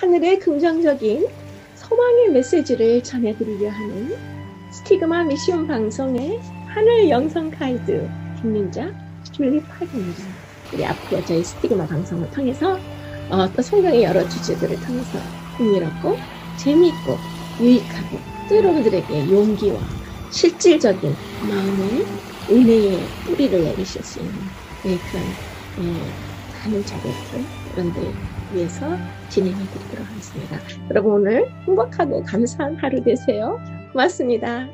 하늘의 긍정적인 소망의 메시지를 전해드리려 하는 스티그마 미션 방송의 하늘 영성 가이드 김민자 줄리 파입니다. 우리 앞으로 저희 스티그마 방송을 통해서 또 성경의 여러 주제들을 통해서 흥미롭고 재미있고 유익하고 또 여러분들에게 용기와 실질적인 마음의 은혜의 뿌리를 내리실 수 있는 그런 많은 자료들 그런 데 위해서 진행해 드리도록 하겠습니다. 여러분 오늘 행복하고 감사한 하루 되세요. 고맙습니다.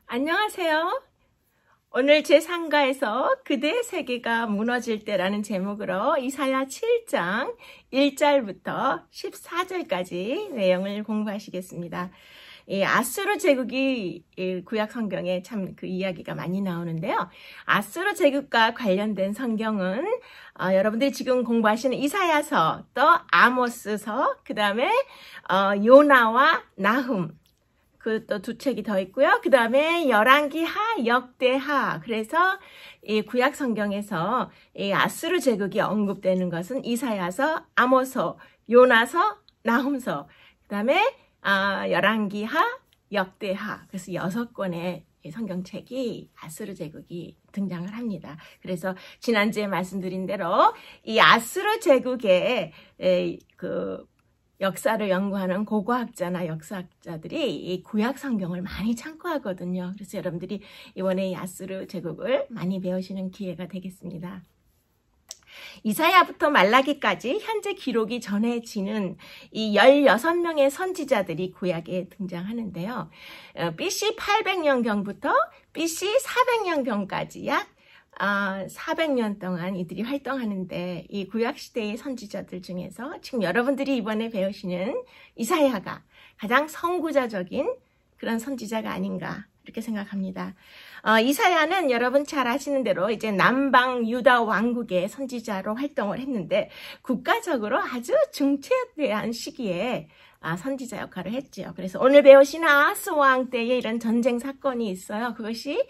안녕하세요. 오늘 제3가에서 그대의 세계가 무너질 때라는 제목으로 이사야 7장 1절부터 14절까지 내용을 공부하시겠습니다. 아수르 제국이 구약 성경에 참 그 이야기가 많이 나오는데요. 아수르 제국과 관련된 성경은 여러분들이 지금 공부하시는 이사야서, 또 아모스서, 그 다음에 요나와 나훔, 그 또 두 책이 더 있고요. 그 다음에 열왕기하, 역대하. 그래서 이 구약 성경에서 이 아수르 제국이 언급되는 것은 이사야서, 아모서, 요나서, 나훔서. 그 다음에 열왕기하, 역대하. 그래서 6권의 성경책이 아수르 제국이 등장을 합니다. 그래서 지난주에 말씀드린 대로 이 아수르 제국의 그 역사를 연구하는 고고학자나 역사학자들이 이 구약 성경을 많이 참고하거든요. 그래서 여러분들이 이번에 이 아수르 제국을 많이 배우시는 기회가 되겠습니다. 이사야부터 말라기까지 현재 기록이 전해지는 이 16명의 선지자들이 구약에 등장하는데요. BC 800년경부터 BC 400년경까지 약 400년 동안 이들이 활동하는데 이 구약시대의 선지자들 중에서 지금 여러분들이 이번에 배우시는 이사야가 가장 선구자적인 그런 선지자가 아닌가 이렇게 생각합니다. 이사야는 여러분 잘 아시는 대로 이제 남방 유다 왕국의 선지자로 활동을 했는데 국가적으로 아주 중체대한 시기에 선지자 역할을 했지요. 그래서 오늘 배우신 아하스 왕 때에 이런 전쟁 사건이 있어요. 그것이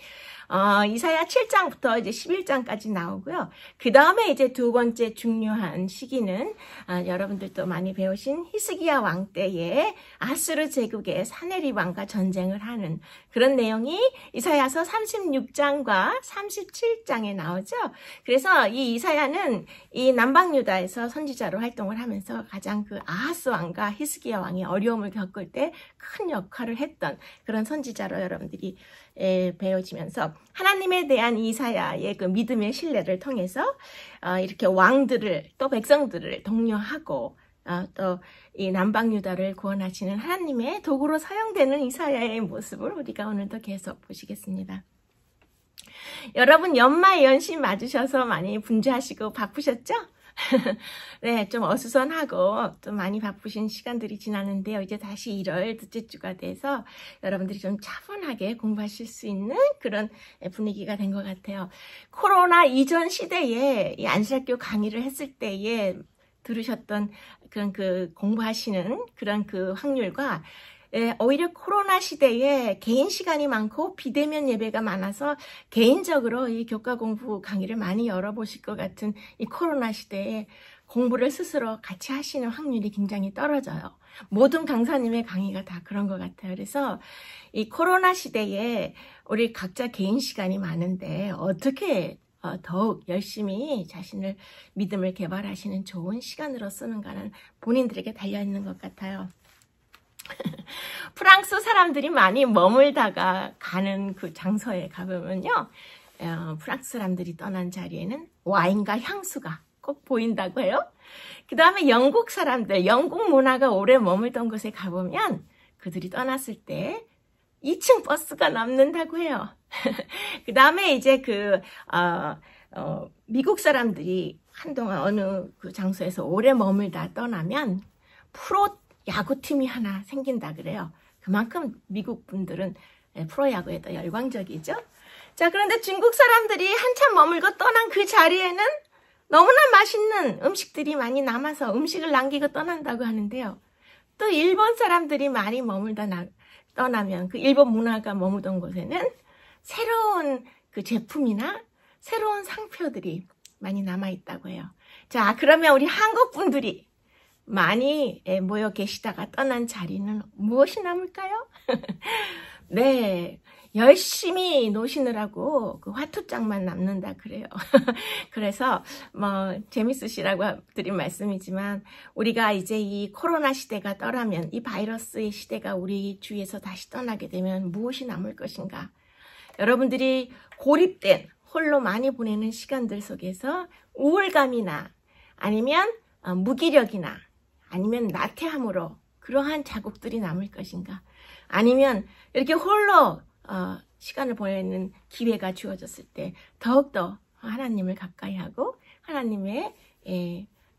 이사야 7장부터 이제 11장까지 나오고요. 그 다음에 이제 두 번째 중요한 시기는 여러분들도 많이 배우신 히스기야 왕 때에 아수르 제국의 사네립 왕과 전쟁을 하는 그런 내용이 이사야서 36장과 37장에 나오죠. 그래서 이 이사야는 이 남방 유다에서 선지자로 활동을 하면서 가장 그 아하스 왕과 히스기야 왕이 어려움을 겪을 때 큰 역할을 했던 그런 선지자로 여러분들이 배워지면서 하나님에 대한 이사야의 그 믿음의 신뢰를 통해서 이렇게 왕들을 또 백성들을 독려하고 또 이 남방 유다를 구원하시는 하나님의 도구로 사용되는 이사야의 모습을 우리가 오늘도 계속 보시겠습니다. 여러분 연말 연시 맞으셔서 많이 분주하시고 바쁘셨죠? 네, 좀 어수선하고 좀 많이 바쁘신 시간들이 지났는데요. 이제 다시 1월 둘째 주가 돼서 여러분들이 좀 차분하게 공부하실 수 있는 그런 분위기가 된 것 같아요. 코로나 이전 시대에 이 안식학교 강의를 했을 때에 들으셨던 그런 그 공부하시는 그런 그 확률과 오히려 코로나 시대에 개인 시간이 많고 비대면 예배가 많아서 개인적으로 이 교과 공부 강의를 많이 열어보실 것 같은 이 코로나 시대에 공부를 스스로 같이 하시는 확률이 굉장히 떨어져요. 모든 강사님의 강의가 다 그런 것 같아요. 그래서 이 코로나 시대에 우리 각자 개인 시간이 많은데 어떻게 더욱 열심히 자신을 믿음을 개발하시는 좋은 시간으로 쓰는가는 본인들에게 달려있는 것 같아요. 프랑스 사람들이 많이 머물다가 가는 그 장소에 가보면요. 프랑스 사람들이 떠난 자리에는 와인과 향수가 꼭 보인다고 해요. 그 다음에 영국 사람들, 영국 문화가 오래 머물던 곳에 가보면 그들이 떠났을 때 2층 버스가 남는다고 해요. 그 다음에 이제 미국 사람들이 한동안 어느 그 장소에서 오래 머물다 떠나면 프로 야구팀이 하나 생긴다 그래요. 그만큼 미국 분들은 프로야구에 더 열광적이죠. 자, 그런데 중국 사람들이 한참 머물고 떠난 그 자리에는 너무나 맛있는 음식들이 많이 남아서 음식을 남기고 떠난다고 하는데요. 또 일본 사람들이 많이 떠나면 그 일본 문화가 머무던 곳에는 새로운 그 제품이나 새로운 상표들이 많이 남아있다고 해요. 자, 그러면 우리 한국 분들이 많이 모여 계시다가 떠난 자리는 무엇이 남을까요? 네, 열심히 노시느라고 그 화투장만 남는다 그래요. 그래서 뭐 재밌으시라고 드린 말씀이지만 우리가 이제 이 코로나 시대가 떠나면, 이 바이러스의 시대가 우리 주위에서 다시 떠나게 되면 무엇이 남을 것인가? 여러분들이 고립된 홀로 많이 보내는 시간들 속에서 우울감이나 아니면 무기력이나 아니면 나태함으로 그러한 자국들이 남을 것인가? 아니면 이렇게 홀로 시간을 보내는 기회가 주어졌을 때 더욱더 하나님을 가까이 하고 하나님의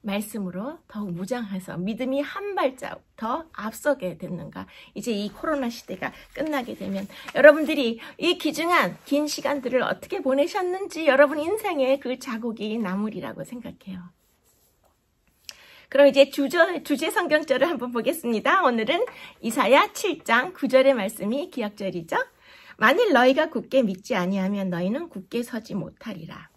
말씀으로 더욱 무장해서 믿음이 한 발자국 더 앞서게 됐는가? 이제 이 코로나 시대가 끝나게 되면 여러분들이 이 귀중한 긴 시간들을 어떻게 보내셨는지 여러분 인생에 그 자국이 남으리라고 생각해요. 그럼 이제 주제 성경절을 한번 보겠습니다. 오늘은 이사야 7장 9절의 말씀이 기억절이죠. 만일 너희가 굳게 믿지 아니하면 너희는 굳게 서지 못하리라.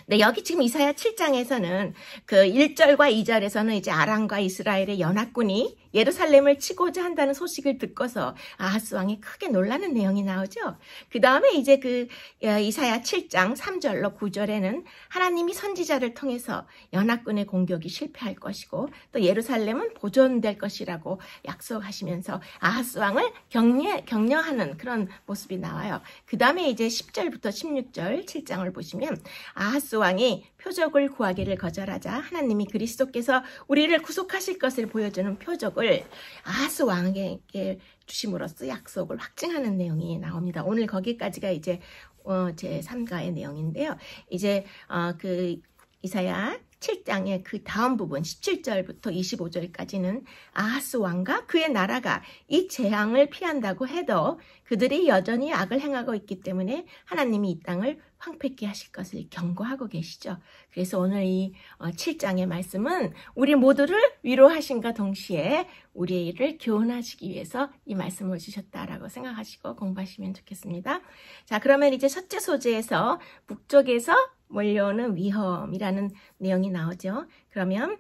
네, 여기 지금 이사야 7장에서는 그 1절과 2절에서는 이제 아람과 이스라엘의 연합군이 예루살렘을 치고자 한다는 소식을 듣고서 아하스 왕이 크게 놀라는 내용이 나오죠. 그 다음에 이제 그 이사야 7장 3절로 9절에는 하나님이 선지자를 통해서 연합군의 공격이 실패할 것이고 또 예루살렘은 보존될 것이라고 약속하시면서 아하스 왕을 격려하는 그런 모습이 나와요. 그 다음에 이제 10절부터 16절 7장을 보시면 아하스 왕이 표적을 구하기를 거절하자 하나님이 그리스도께서 우리를 구속하실 것을 보여주는 표적을 아하스 왕에게 주심으로써 약속을 확증하는 내용이 나옵니다. 오늘 거기까지가 이제 제 3가의 내용인데요. 이제 그 이사야 7장의 그 다음 부분 17절부터 25절까지는 아하스 왕과 그의 나라가 이 재앙을 피한다고 해도 그들이 여전히 악을 행하고 있기 때문에 하나님이 이 땅을 황폐케 하실 것을 경고하고 계시죠. 그래서 오늘 이 7장의 말씀은 우리 모두를 위로하심과 동시에 우리를 교훈하시기 위해서 이 말씀을 주셨다라고 생각하시고 공부하시면 좋겠습니다. 자, 그러면 이제 첫째 소재에서 북쪽에서 몰려오는 위험이라는 내용이 나오죠. 그러면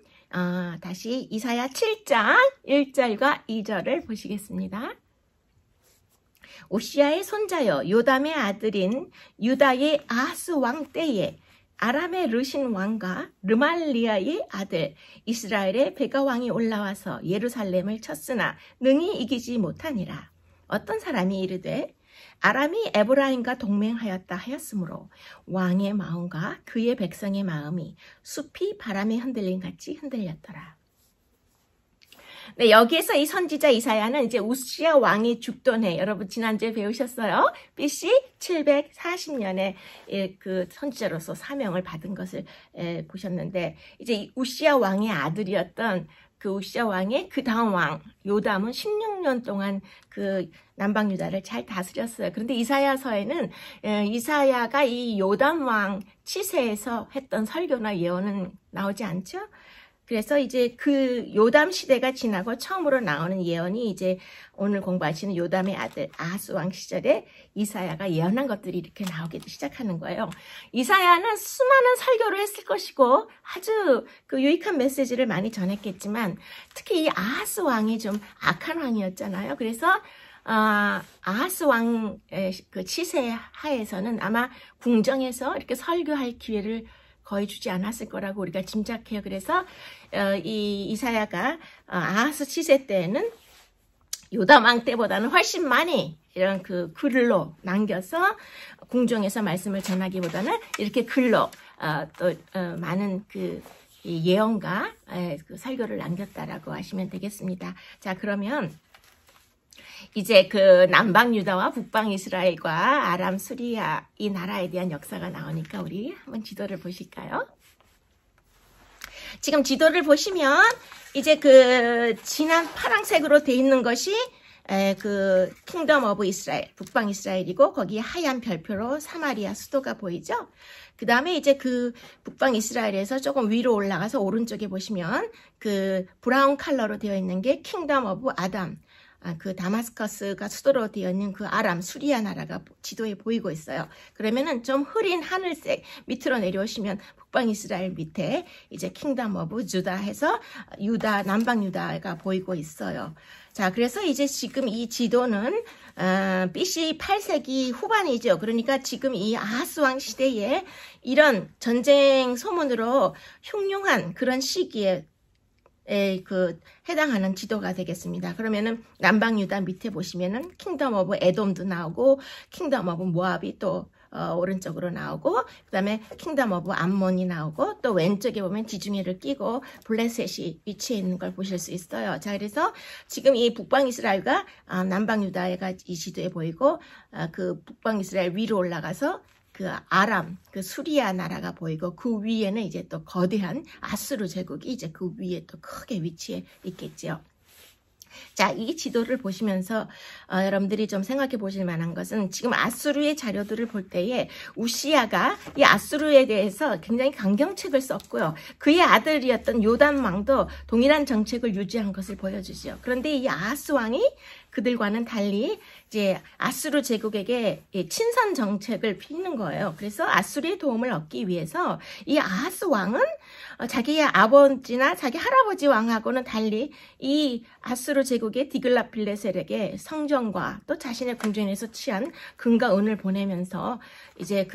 다시 이사야 7장 1절과 2절을 보시겠습니다. 오시아의 손자여 요담의 아들인 유다의 아하스 왕 때에 아람의 르신 왕과 르말리아의 아들 이스라엘의 베가 왕이 올라와서 예루살렘을 쳤으나 능히 이기지 못하니라. 어떤 사람이 이르되 아람이 에브라임과 동맹하였다 하였으므로 왕의 마음과 그의 백성의 마음이 숲이 바람에 흔들림 같이 흔들렸더라. 네, 여기에서 이 선지자 이사야는 이제 우시아 왕이 죽던 해, 여러분 지난주에 배우셨어요. BC 740년에 그 선지자로서 사명을 받은 것을 보셨는데, 이제 우시아 왕의 아들이었던 그 우시아 왕의 그 다음 왕 요담은 16년 동안 그 남방 유다를 잘 다스렸어요. 그런데 이사야서에는 이사야가 이 요담 왕 치세에서 했던 설교나 예언은 나오지 않죠. 그래서 이제 그 요담 시대가 지나고 처음으로 나오는 예언이 이제 오늘 공부하시는 요담의 아들 아하스 왕 시절에 이사야가 예언한 것들이 이렇게 나오기 시작하는 거예요. 이사야는 수많은 설교를 했을 것이고 아주 그 유익한 메시지를 많이 전했겠지만 특히 이 아하스 왕이 좀 악한 왕이었잖아요. 그래서 아하스 왕의 그 치세 하에서는 아마 궁정에서 이렇게 설교할 기회를 거의 주지 않았을 거라고 우리가 짐작해요. 그래서 이 이사야가 아하스 치세 때에는 요담 왕 때보다는 훨씬 많이 이런 그 글로 남겨서 궁정에서 말씀을 전하기보다는 이렇게 글로 또 많은 그 예언과 그 설교를 남겼다라고 하시면 되겠습니다. 자, 그러면 이제 그 남방 유다와 북방 이스라엘과 아람 수리아 이 나라에 대한 역사가 나오니까 우리 한번 지도를 보실까요? 지금 지도를 보시면 이제 그 진한 파란색으로 돼 있는 것이 그 킹덤 오브 이스라엘, 북방 이스라엘이고 거기에 하얀 별표로 사마리아 수도가 보이죠? 그 다음에 이제 그 북방 이스라엘에서 조금 위로 올라가서 오른쪽에 보시면 그 브라운 컬러로 되어 있는 게 킹덤 오브 아담, 그 다마스커스가 수도로 되어 있는 그 아람, 수리아 나라가 지도에 보이고 있어요. 그러면은 좀 흐린 하늘색 밑으로 내려오시면 북방 이스라엘 밑에 이제 킹덤 오브 주다 해서 유다, 남방 유다가 보이고 있어요. 자, 그래서 이제 지금 이 지도는 BC 8세기 후반이죠. 그러니까 지금 이 아하스 왕 시대에 이런 전쟁 소문으로 흉흉한 그런 시기에 그 해당하는 지도가 되겠습니다. 그러면은 남방 유다 밑에 보시면은 킹덤 오브 에돔도 나오고 킹덤 오브 모압이 또 오른쪽으로 나오고 그 다음에 킹덤 오브 암몬이 나오고 또 왼쪽에 보면 지중해를 끼고 블레셋이 위치해 있는 걸 보실 수 있어요. 자, 그래서 지금 이 북방 이스라엘과 남방 유다가 이 지도에 보이고 그 북방 이스라엘 위로 올라가서 그 아람, 그 수리아 나라가 보이고 그 위에는 이제 또 거대한 아수르 제국이 이제 그 위에 또 크게 위치해 있겠죠. 자, 이 지도를 보시면서 여러분들이 좀 생각해 보실 만한 것은 지금 아수르의 자료들을 볼 때에 우시야가 이 아수르에 대해서 굉장히 강경책을 썼고요. 그의 아들이었던 요담 왕도 동일한 정책을 유지한 것을 보여주죠. 그런데 이 아하스 왕이 그들과는 달리 이제 아수르 제국에게 친선 정책을 피는 거예요. 그래서 아수르의 도움을 얻기 위해서 이 아하스 왕은 자기의 아버지나 자기 할아버지 왕하고는 달리 이 아수르 제국의 디글라필레셀에게 성전과 또 자신의 궁전에서 취한 금과 은을 보내면서 이제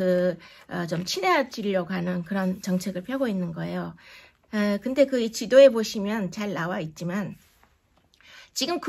좀 친해지려고 하는 그런 정책을 펴고 있는 거예요. 근데 그 지도에 보시면 잘 나와 있지만 지금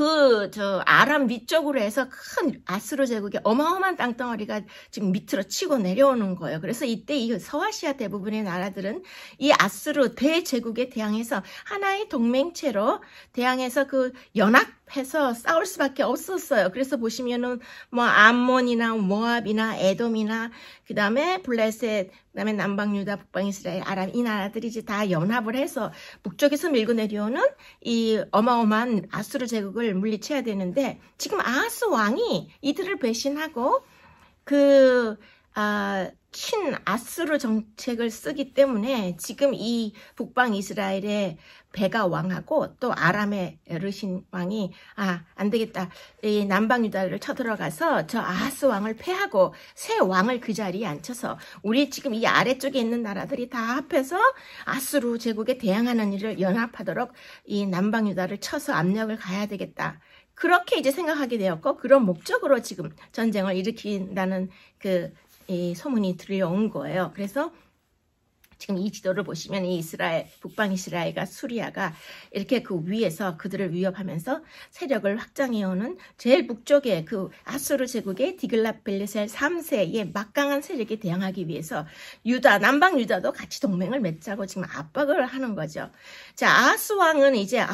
아람 위쪽으로 해서 큰 아수르 제국의 어마어마한 땅덩어리가 지금 밑으로 치고 내려오는 거예요. 그래서 이때 이 서아시아 대부분의 나라들은 이 아수르 대제국에 대항해서 하나의 동맹체로 대항해서 그 연합해서 싸울 수밖에 없었어요. 그래서 보시면은 뭐 암몬이나 모압이나 에돔이나 그 다음에 블레셋, 그 다음에 남방 유다, 북방 이스라엘, 아람 이 나라들이 이제 다 연합을 해서 북쪽에서 밀고 내려오는 이 어마어마한 아수르 제국을 물리쳐야 되는데 지금 아하스 왕이 이들을 배신하고 친 아수르 정책을 쓰기 때문에 지금 이 북방 이스라엘의 베가 왕하고 또 아람의 르신 왕이 안 되겠다. 이 남방 유다를 쳐들어가서 저 아하스 왕을 패하고 새 왕을 그 자리에 앉혀서 우리 지금 이 아래쪽에 있는 나라들이 다 합해서 아수르 제국에 대항하는 일을 연합하도록 이 남방 유다를 쳐서 압력을 가야 되겠다. 그렇게 이제 생각하게 되었고 그런 목적으로 지금 전쟁을 일으킨다는 이 소문이 들려온 거예요. 그래서 지금 이 지도를 보시면 이 북방 이스라엘과 수리아가 이렇게 그 위에서 그들을 위협하면서 세력을 확장해오는 제일 북쪽에 그 아수르 제국의 디글라필레셀 3세의 막강한 세력에 대항하기 위해서 남방 유다도 같이 동맹을 맺자고 지금 압박을 하는 거죠. 자, 아하스 왕은 이제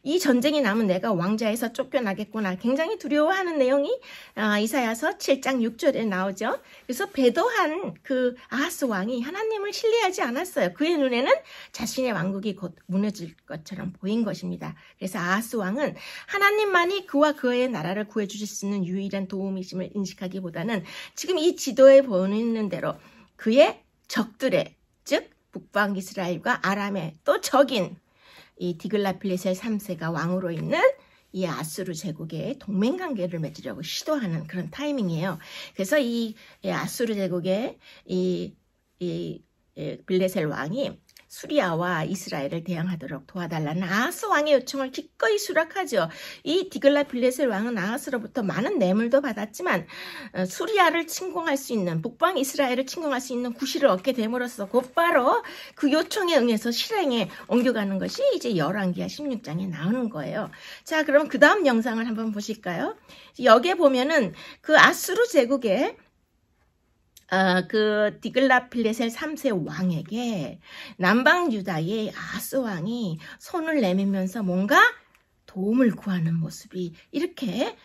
이 전쟁이 나면 내가 왕좌에서 쫓겨나겠구나. 굉장히 두려워하는 내용이 이사야서 7장 6절에 나오죠. 그래서 배도한 그 아하스 왕이 하나님을 신뢰하지 않았어요. 그의 눈에는 자신의 왕국이 곧 무너질 것처럼 보인 것입니다. 그래서 아하스 왕은 하나님만이 그와 그의 나라를 구해주실 수 있는 유일한 도움이심을 인식하기보다는 지금 이 지도에 보이는 대로 그의 적들의 즉 북방 이스라엘과 아람의 또 적인 이 디글라필레셀 3세가 왕으로 있는 이 아수르 제국의 동맹관계를 맺으려고 시도하는 그런 타이밍이에요. 그래서 이 아수르 제국의 빌레셀 왕이 수리아와 이스라엘을 대항하도록 도와달라는 아하스 왕의 요청을 기꺼이 수락하죠. 이 디글라필레셀 왕은 아하스로부터 많은 뇌물도 받았지만 수리아를 침공할 수 있는 북방 이스라엘을 침공할 수 있는 구실을 얻게 됨으로써 곧바로 그 요청에 응해서 실행에 옮겨가는 것이 이제 열왕기하 16장에 나오는 거예요. 자, 그럼 그 다음 영상을 한번 보실까요? 여기에 보면은 그 아수르 제국의 그 디글라필레셀 3세 왕에게 남방 유다의 아하스 왕이 손을 내밀면서 뭔가 도움을 구하는 모습이 이렇게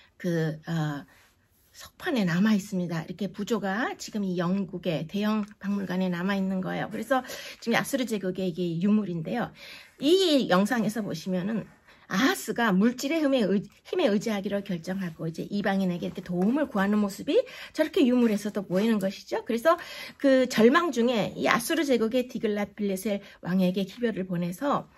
석판에 남아 있습니다. 이렇게 부조가 지금 이 영국의 대형 박물관에 남아 있는 거예요. 그래서 지금 아수르 제국의 이게 유물인데요. 이 영상에서 보시면은 아하스가 물질의 힘에 의지하기로 결정하고 이제 이방인에게 이렇게 도움을 구하는 모습이 저렇게 유물에서도 보이는 것이죠. 그래서 그 절망 중에 이 아수르 제국의 디글랏 빌레셀 왕에게 기별을 보내서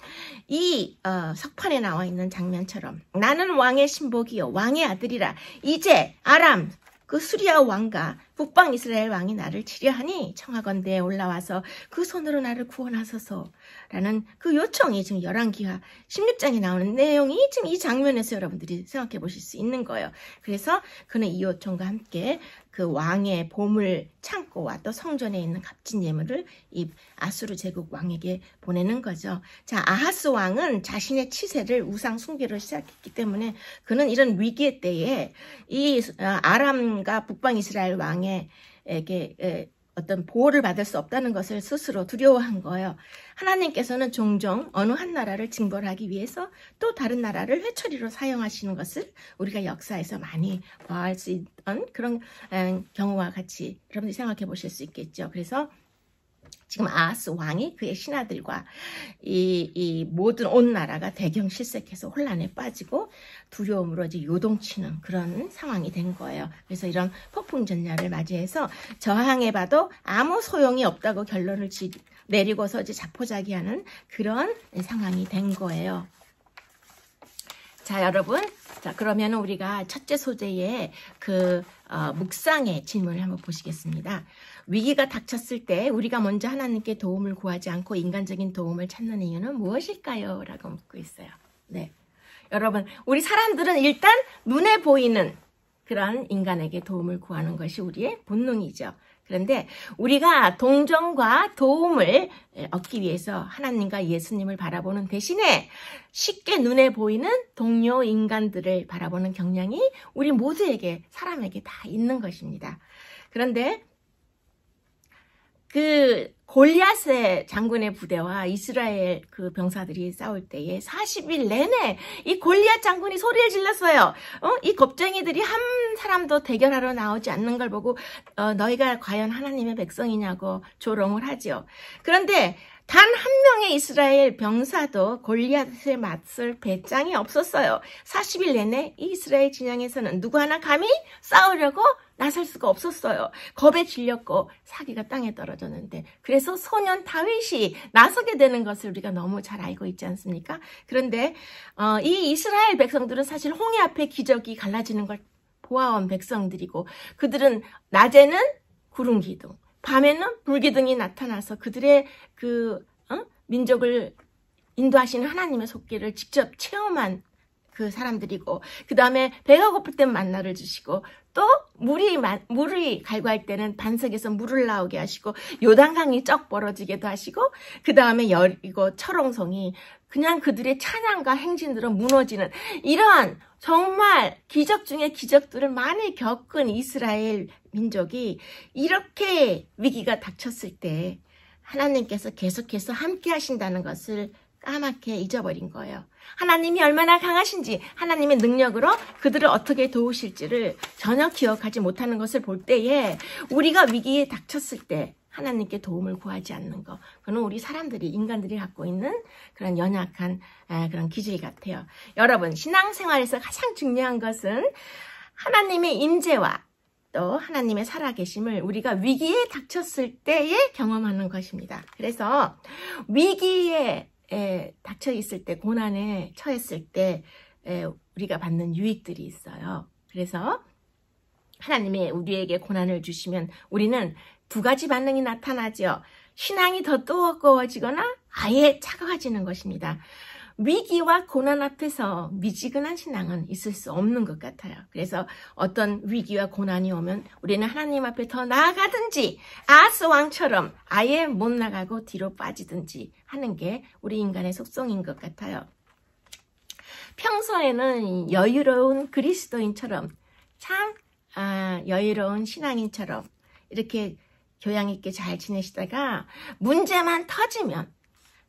이 석판에 나와 있는 장면처럼 나는 왕의 신복이요 왕의 아들이라 이제 아람 그 수리아 왕과 북방 이스라엘 왕이 나를 치려하니 청하건대에 올라와서 그 손으로 나를 구원하소서라는 그 요청이 지금 열왕기하 16장에 나오는 내용이 지금 이 장면에서 여러분들이 생각해 보실 수 있는 거예요. 그래서 그는 이 요청과 함께 그 왕의 보물 창고와 또 성전에 있는 값진 예물을 이 아수르 제국 왕에게 보내는 거죠. 자, 아하스 왕은 자신의 치세를 우상 숭배로 시작했기 때문에 그는 이런 위기의 때에 이 아람과 북방 이스라엘 왕에게 어떤 보호를 받을 수 없다는 것을 스스로 두려워한 거예요. 하나님께서는 종종 어느 한 나라를 징벌하기 위해서 또 다른 나라를 회초리로 사용하시는 것을 우리가 역사에서 많이 보아할 수 있던 그런 경우와 같이 여러분들이 생각해 보실 수 있겠죠. 그래서 지금 아하스 왕이 그의 신하들과 이 모든 온 나라가 대경 실색해서 혼란에 빠지고 두려움으로 이제 요동치는 그런 상황이 된 거예요. 그래서 이런 폭풍전야를 맞이해서 저항해봐도 아무 소용이 없다고 결론을 내리고서 이제 자포자기하는 그런 상황이 된 거예요. 자, 여러분. 자, 그러면 우리가 첫째 소재의 그 묵상의 질문을 한번 보시겠습니다. 위기가 닥쳤을 때 우리가 먼저 하나님께 도움을 구하지 않고 인간적인 도움을 찾는 이유는 무엇일까요? 라고 묻고 있어요. 네. 여러분, 우리 사람들은 일단 눈에 보이는 그런 인간에게 도움을 구하는 것이 우리의 본능이죠. 그런데 우리가 동정과 도움을 얻기 위해서 하나님과 예수님을 바라보는 대신에 쉽게 눈에 보이는 동료 인간들을 바라보는 경향이 우리 모두에게, 사람에게 다 있는 것입니다. 그런데 그 골리앗의 장군의 부대와 이스라엘 그 병사들이 싸울 때에 40일 내내 이 골리앗 장군이 소리를 질렀어요. 이 겁쟁이들이 한 사람도 대결하러 나오지 않는 걸 보고 너희가 과연 하나님의 백성이냐고 조롱을 하죠. 그런데 단 한 명의 이스라엘 병사도 골리앗에 맞설 배짱이 없었어요. 40일 내내 이 이스라엘 진영에서는 누구 하나 감히 싸우려고 나설 수가 없었어요. 겁에 질렸고 사기가 땅에 떨어졌는데, 그래서 소년 다윗이 나서게 되는 것을 우리가 너무 잘 알고 있지 않습니까? 그런데 이 이스라엘 백성들은 사실 홍해 앞에 기적이 갈라지는 걸 보아온 백성들이고, 그들은 낮에는 구름 기둥, 밤에는 불기둥이 나타나서 그들의 그 민족을 인도하시는 하나님의 속기를 직접 체험한 그 사람들이고, 그 다음에 배가 고플 땐 만나를 주시고, 또 물이 갈구할 때는 반석에서 물을 나오게 하시고, 요단강이 쩍 벌어지게도 하시고, 그 다음에 여리고 철옹성이 그냥 그들의 찬양과 행진으로 무너지는 이러한 정말 기적 중에 기적들을 많이 겪은 이스라엘 민족이 이렇게 위기가 닥쳤을 때 하나님께서 계속해서 함께 하신다는 것을 까맣게 잊어버린 거예요. 하나님이 얼마나 강하신지, 하나님의 능력으로 그들을 어떻게 도우실지를 전혀 기억하지 못하는 것을 볼 때에 우리가 위기에 닥쳤을 때 하나님께 도움을 구하지 않는 것, 그건 우리 사람들이, 인간들이 갖고 있는 그런 연약한 그런 기질 같아요. 여러분, 신앙생활에서 가장 중요한 것은 하나님의 임재와 또 하나님의 살아계심을 우리가 위기에 닥쳤을 때에 경험하는 것입니다. 그래서 위기에 닥쳐 있을 때, 고난에 처했을 때 우리가 받는 유익들이 있어요. 그래서 하나님이 우리에게 고난을 주시면 우리는 두 가지 반응이 나타나죠. 신앙이 더 뜨거워지거나 아예 차가워지는 것입니다. 위기와 고난 앞에서 미지근한 신앙은 있을 수 없는 것 같아요. 그래서 어떤 위기와 고난이 오면 우리는 하나님 앞에 더 나아가든지 아하스 왕처럼 아예 못 나가고 뒤로 빠지든지 하는 게 우리 인간의 속성인 것 같아요. 평소에는 여유로운 그리스도인처럼, 참 여유로운 신앙인처럼 이렇게 교양 있게 잘 지내시다가 문제만 터지면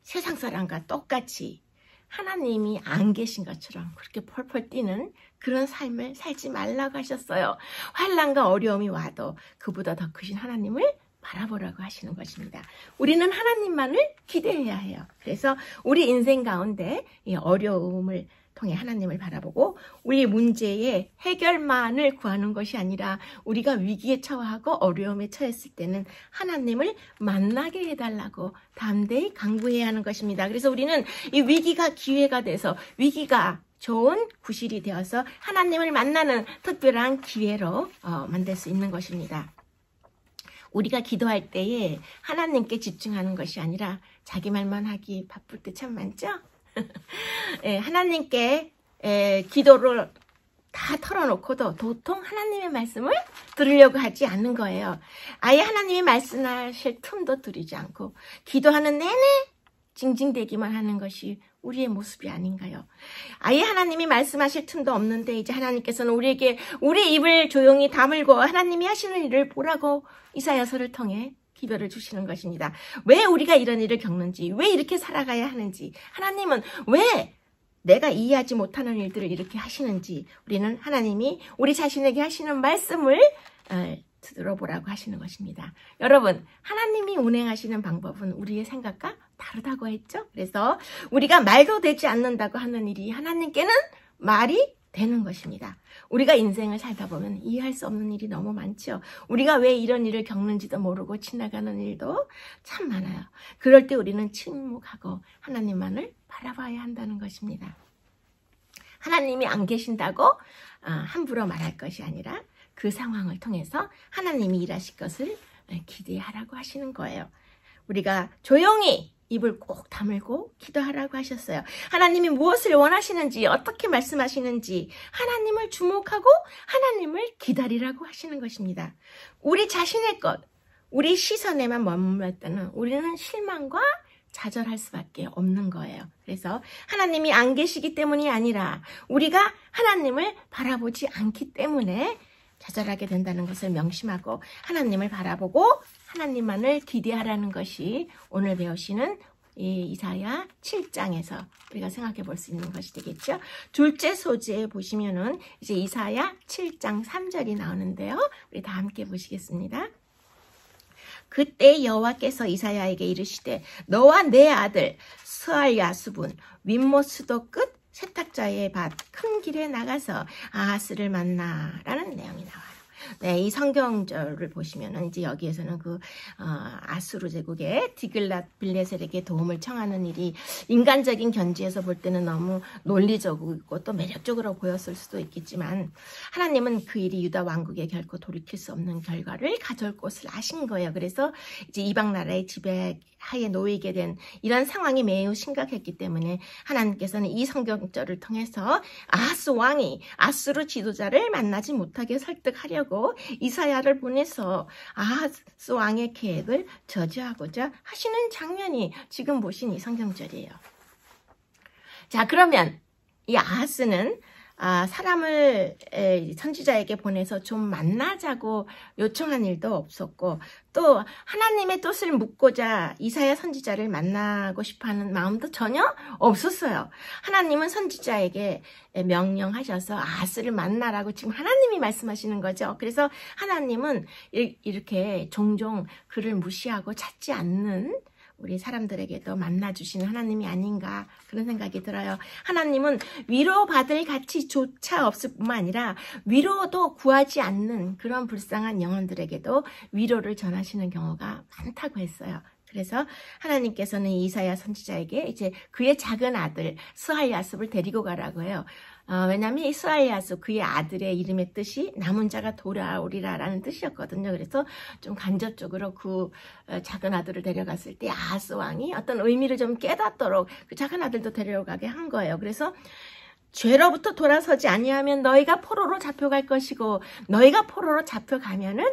세상 사람과 똑같이 하나님이 안 계신 것처럼 그렇게 펄펄 뛰는 그런 삶을 살지 말라고 하셨어요. 환난과 어려움이 와도 그보다 더 크신 하나님을 바라보라고 하시는 것입니다. 우리는 하나님만을 기대해야 해요. 그래서 우리 인생 가운데 이 어려움을 통해 하나님을 바라보고 우리 문제의 해결만을 구하는 것이 아니라 우리가 위기에 처하고 어려움에 처했을 때는 하나님을 만나게 해달라고 담대히 강구해야 하는 것입니다. 그래서 우리는 이 위기가 기회가 돼서 위기가 좋은 구실이 되어서 하나님을 만나는 특별한 기회로 만들 수 있는 것입니다. 우리가 기도할 때에 하나님께 집중하는 것이 아니라 자기 말만 하기 바쁠 때 참 많죠? 예, 하나님께 기도를 다 털어놓고도 도통 하나님의 말씀을 들으려고 하지 않는 거예요. 아예 하나님이 말씀하실 틈도 들이지 않고 기도하는 내내 징징대기만 하는 것이 우리의 모습이 아닌가요? 아예 하나님이 말씀하실 틈도 없는데 이제 하나님께서는 우리에게 우리 입을 조용히 다물고 하나님이 하시는 일을 보라고 이사야서를 통해 기별을 주시는 것입니다. 왜 우리가 이런 일을 겪는지, 왜 이렇게 살아가야 하는지, 하나님은 왜 내가 이해하지 못하는 일들을 이렇게 하시는지 우리는 하나님이 우리 자신에게 하시는 말씀을 들어보라고 하시는 것입니다. 여러분, 하나님이 운행하시는 방법은 우리의 생각과 다르다고 했죠? 그래서 우리가 말도 되지 않는다고 하는 일이 하나님께는 말이 되는 것입니다. 우리가 인생을 살다 보면 이해할 수 없는 일이 너무 많죠. 우리가 왜 이런 일을 겪는지도 모르고 지나가는 일도 참 많아요. 그럴 때 우리는 침묵하고 하나님만을 바라봐야 한다는 것입니다. 하나님이 안 계신다고 함부로 말할 것이 아니라 그 상황을 통해서 하나님이 일하실 것을 기대하라고 하시는 거예요. 우리가 조용히 입을 꼭 다물고 기도하라고 하셨어요. 하나님이 무엇을 원하시는지, 어떻게 말씀하시는지 하나님을 주목하고 하나님을 기다리라고 하시는 것입니다. 우리 자신의 것, 우리 시선에만 머물렀을 때는 우리는 실망과 좌절할 수밖에 없는 거예요. 그래서 하나님이 안 계시기 때문이 아니라 우리가 하나님을 바라보지 않기 때문에 좌절하게 된다는 것을 명심하고 하나님을 바라보고 하나님만을 기대하라는 것이 오늘 배우시는 이 이사야 7장에서 우리가 생각해 볼 수 있는 것이 되겠죠. 둘째 소재에 보시면은 이제 이사야 7장 3절이 나오는데요. 우리 다 함께 보시겠습니다. 그때 여호와께서 이사야에게 이르시되 너와 내 아들 스알 야수분 윗못 수도 끝 세탁자의 밭 큰 길에 나가서 아하스를 만나라는 내용이 나와요. 네, 이 성경절을 보시면은 이제 여기에서는 아수르 제국의 디글랏 빌레셀에게 도움을 청하는 일이 인간적인 견지에서 볼 때는 너무 논리적이고 또 매력적으로 보였을 수도 있겠지만 하나님은 그 일이 유다 왕국에 결코 돌이킬 수 없는 결과를 가져올 것을 아신 거예요. 그래서 이제 이방 나라의 지배하에 놓이게 된 이런 상황이 매우 심각했기 때문에 하나님께서는 이 성경절을 통해서 아하스 왕이 아수르 지도자를 만나지 못하게 설득하려고 이사야를 보내서 아하스 왕의 계획을 저지하고자 하시는 장면이 지금 보신 이 성경절이에요. 자, 그러면 이 아하스는 사람을 선지자에게 보내서 좀 만나자고 요청한 일도 없었고 또 하나님의 뜻을 묻고자 이사야 선지자를 만나고 싶어하는 마음도 전혀 없었어요. 하나님은 선지자에게 명령하셔서 아하스를 만나라고 지금 하나님이 말씀하시는 거죠. 그래서 하나님은 이렇게 종종 그를 무시하고 찾지 않는 우리 사람들에게도 만나주시는 하나님이 아닌가 그런 생각이 들어요. 하나님은 위로받을 가치조차 없을 뿐만 아니라 위로도 구하지 않는 그런 불쌍한 영혼들에게도 위로를 전하시는 경우가 많다고 했어요. 그래서 하나님께서는 이사야 선지자에게 이제 그의 작은 아들 스알 야숲을 데리고 가라고 해요. 왜냐하면 이 스알 야숲 그의 아들의 이름의 뜻이 남은 자가 돌아오리라 라는 뜻이었거든요. 그래서 좀 간접적으로 그 작은 아들을 데려갔을 때 아하스 왕이 어떤 의미를 좀 깨닫도록 그 작은 아들도 데려가게 한 거예요. 그래서 죄로부터 돌아서지 아니하면 너희가 포로로 잡혀갈 것이고 너희가 포로로 잡혀가면은